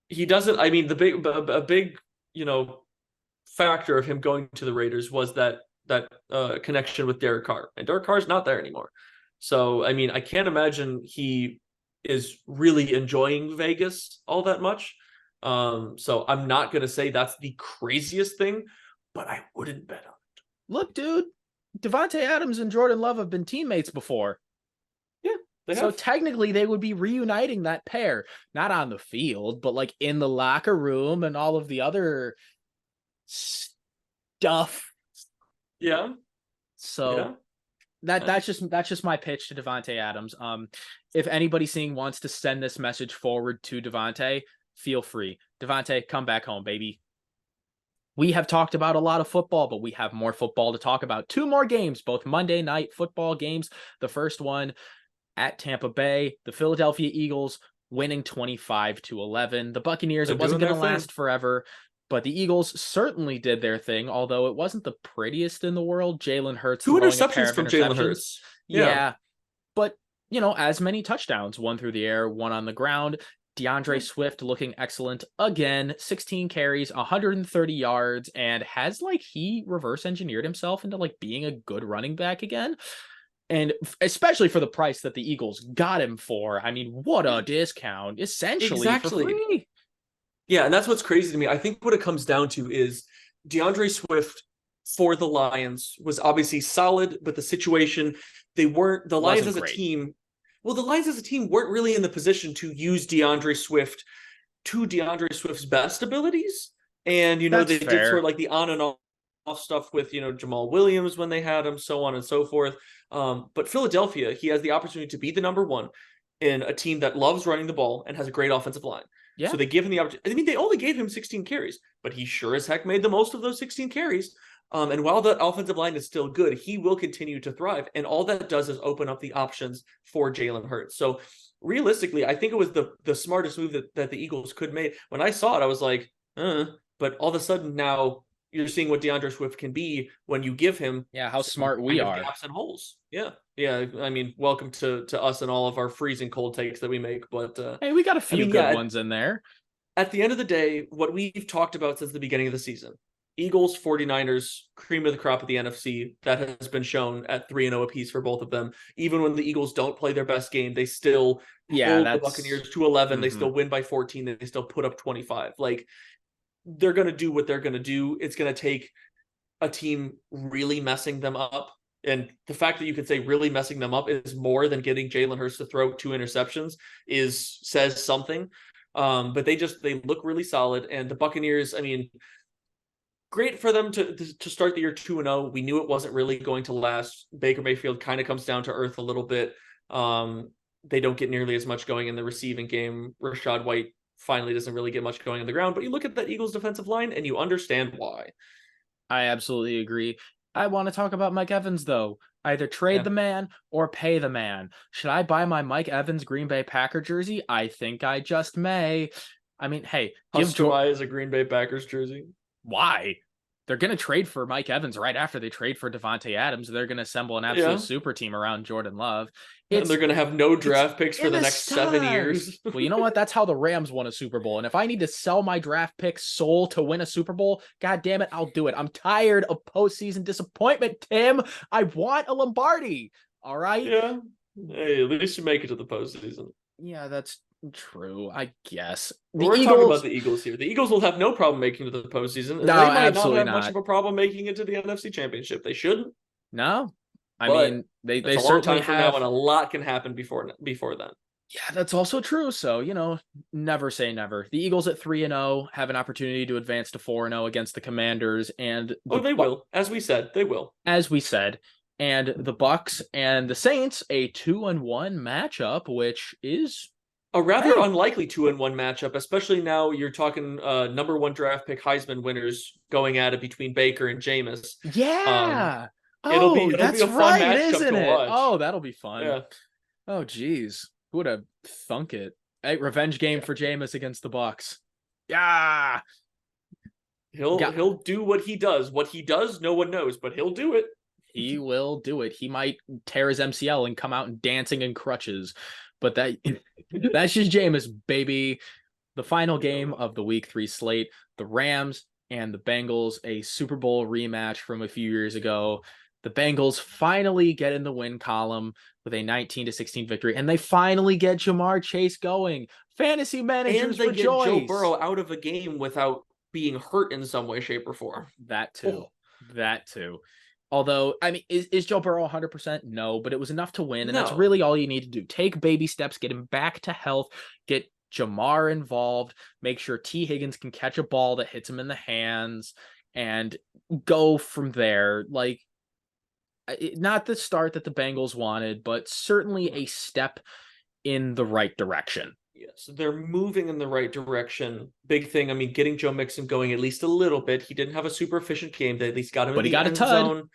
He doesn't. A big factor of him going to the Raiders was that connection with Derek Carr, and Derek Carr's not there anymore. So, I can't imagine he is really enjoying Vegas all that much. So I'm not going to say that's the craziest thing, but I wouldn't bet on it. Look, dude, Davante Adams and Jordan Love have been teammates before. Yeah, they have. So technically they would be reuniting that pair, not on the field, but like in the locker room and all of the other stuff. Yeah. So... yeah. That's just my pitch to Davante Adams. If anybody wants to send this message forward to Davante, feel free. Davante, come back home, baby. We have talked about a lot of football, but we have more football to talk about. 2 more games, both Monday night football games. The first one at Tampa Bay, the Philadelphia Eagles winning 25-11. The Buccaneers, it wasn't going to last forever. But the Eagles certainly did their thing, although it wasn't the prettiest in the world. Jalen Hurts 2 interceptions from Jalen Hurts. Yeah. But, as many touchdowns, 1 through the air, 1 on the ground. DeAndre Swift looking excellent again, 16 carries, 130 yards, and has he reverse engineered himself into being a good running back again. And especially for the price that the Eagles got him for. What a discount, essentially for free. Yeah, and that's what's crazy to me. I think what it comes down to is DeAndre Swift for the Lions was obviously solid, but the situation, the Lions as a team weren't really in the position to use DeAndre Swift to DeAndre Swift's best abilities. And, they did sort of the on and off stuff with, Jamal Williams when they had him, so on and so forth. But Philadelphia, he has the opportunity to be the number one in a team that loves running the ball and has a great offensive line. Yeah. So they give him the opportunity. I mean, they only gave him 16 carries, but he sure as heck made the most of those 16 carries. And while the offensive line is still good, he will continue to thrive. And all that does is open up the options for Jalen Hurts. So realistically, I think it was the smartest move that the Eagles could make. When I saw it, I was like, but all of a sudden now you're seeing what DeAndre Swift can be when you give him how smart we are. Gaps and holes. Yeah. I mean, welcome to us and all of our freezing cold takes that we make. But hey, we got a few good ones in there. At the end of the day, what we've talked about since the beginning of the season, Eagles, 49ers, cream of the crop of the NFC, that has been shown at 3-0 apiece for both of them. Even when the Eagles don't play their best game, they still hold the Buccaneers to 11. They still win by 14. They still put up 25. Like, they're going to do what they're going to do. It's going to take a team really messing them up. And the fact that you could say really messing them up is more than getting Jalen Hurts to throw 2 interceptions says something. But they look really solid. And the Buccaneers, I mean, great for them to start the year 2-0. We knew it wasn't really going to last. Baker Mayfield kind of comes down to earth a little bit. They don't get nearly as much going in the receiving game. Rachaad White finally doesn't really get much going on the ground, but you look at that Eagles defensive line and you understand why. I absolutely agree. I want to talk about Mike Evans, though. Either trade the man or pay the man. Should I buy my Mike Evans Green Bay Packer jersey? I think I just may. I mean, hey, customize a Green Bay Packers jersey. Why? They're going to trade for Mike Evans right after they trade for Devontae Adams. They're going to assemble an absolute super team around Jordan Love. And they're going to have no draft picks for the next 7 years. Well, you know what? That's how the Rams won a Super Bowl. And if I need to sell my draft pick soul to win a Super Bowl, God damn it, I'll do it. I'm tired of postseason disappointment, Tim. I want a Lombardi. All right? Yeah. Hey, at least you make it to the postseason. Yeah, that's true, I guess. We're talking about the Eagles here. The Eagles will have no problem making it to the postseason. No, they might absolutely not have much of a problem making it to the NFC Championship. They shouldn't. No. I mean, they certainly a long time from have... now, and a lot can happen before then. Yeah, that's also true. So, never say never. The Eagles at 3-0 have an opportunity to advance to 4-0 against the Commanders, and they will. As we said, they will. As we said. And the Bucs and the Saints, a 2-1 matchup, which is a rather unlikely 2-1 matchup, especially now you're talking number 1 draft pick Heisman winners going at it between Baker and Jameis. Yeah. It'll be a fun matchup isn't to it? watch. Oh, that'll be fun. Yeah. Oh, geez. Who would have thunk it? Hey, revenge game for Jameis against the Bucs. Yeah. He'll do what he does. What he does, no one knows, but he'll do it. He will do it. He might tear his MCL and come out dancing in crutches. But that's just Jameis, baby. The final game of the Week 3 slate, the Rams and the Bengals, a Super Bowl rematch from a few years ago. The Bengals finally get in the win column with a 19-16 victory, and they finally get Jamar Chase going. Fantasy managers and they rejoice. Get Joe Burrow out of a game without being hurt in some way, shape, or form. That too. Although, I mean, is Joe Burrow 100%? No, but it was enough to win, and that's really all you need to do. Take baby steps, get him back to health, get Jamar involved, make sure T. Higgins can catch a ball that hits him in the hands, and go from there. Like, not the start that the Bengals wanted, but certainly a step in the right direction. Yes, they're moving in the right direction. Big thing, I mean, getting Joe Mixon going at least a little bit. He didn't have a super efficient game. They at least got him in the end zone.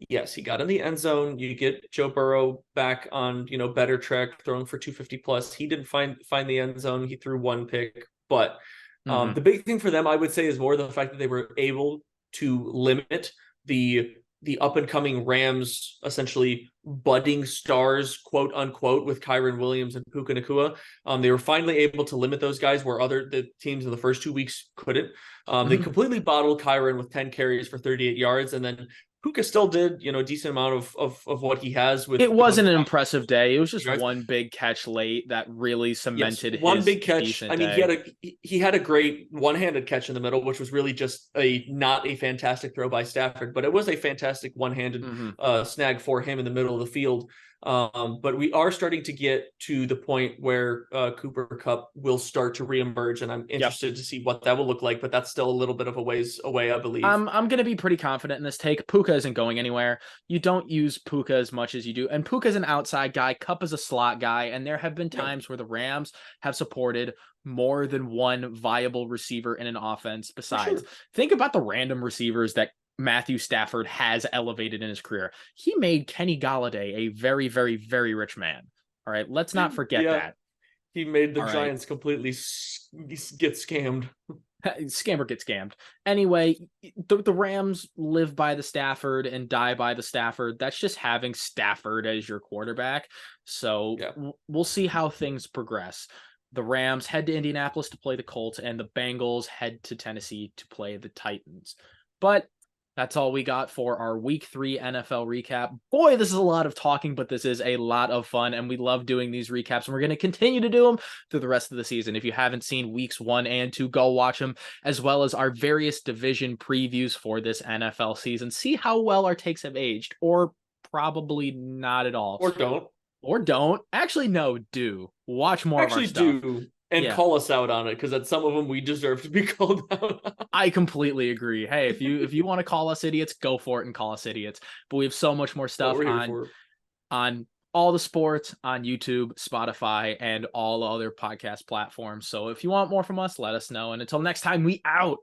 Yes, he got in the end zone. You get Joe Burrow back on, better track, throwing for 250 plus. He didn't find the end zone. He threw 1 pick. But the big thing for them, I would say, is more the fact that they were able to limit the up-and-coming Rams, essentially budding stars, quote unquote, with Kyren Williams and Puka Nacua. They were finally able to limit those guys where the teams in the first 2 weeks couldn't. They completely bottled Kyren with 10 carries for 38 yards, and then Puka still did, a decent amount of what he has. With it wasn't an impressive day. It was just one big catch late that really cemented his one big catch. I mean, day. he had a great one-handed catch in the middle, which was really just not a fantastic throw by Stafford, but it was a fantastic one-handed snag for him in the middle of the field. But we are starting to get to the point where Cooper Kupp will start to reemerge, and I'm interested to see what that will look like. But that's still a little bit of a ways away, I believe. I'm going to be pretty confident in this take. Puka isn't going anywhere. You don't use Puka as much as you do. And Puka's an outside guy. Kupp is a slot guy. And there have been times where the Rams have supported more than one viable receiver in an offense besides. Sure. Think about the random receivers that Matthew Stafford has elevated in his career. He made Kenny Galladay a very, very, very rich man. All right. Let's not forget that. He made the All Giants completely get scammed. Scammer gets scammed. Anyway, the Rams live by the Stafford and die by the Stafford. That's just having Stafford as your quarterback. So we'll see how things progress. The Rams head to Indianapolis to play the Colts, and the Bengals head to Tennessee to play the Titans. But that's all we got for our Week 3 NFL recap. Boy, this is a lot of talking, but this is a lot of fun, and we love doing these recaps, and we're going to continue to do them through the rest of the season. If you haven't seen Weeks 1 and 2, go watch them, as well as our various division previews for this NFL season. See how well our takes have aged, or probably not at all. Or don't. Actually, no, do. Watch more of our stuff. Do. And call us out on it, because at some of them we deserve to be called out. I completely agree. Hey, if you want to call us idiots, go for it and call us idiots. But we have so much more stuff on all the sports, on YouTube, Spotify, and all other podcast platforms. So if you want more from us, let us know. And until next time, we out.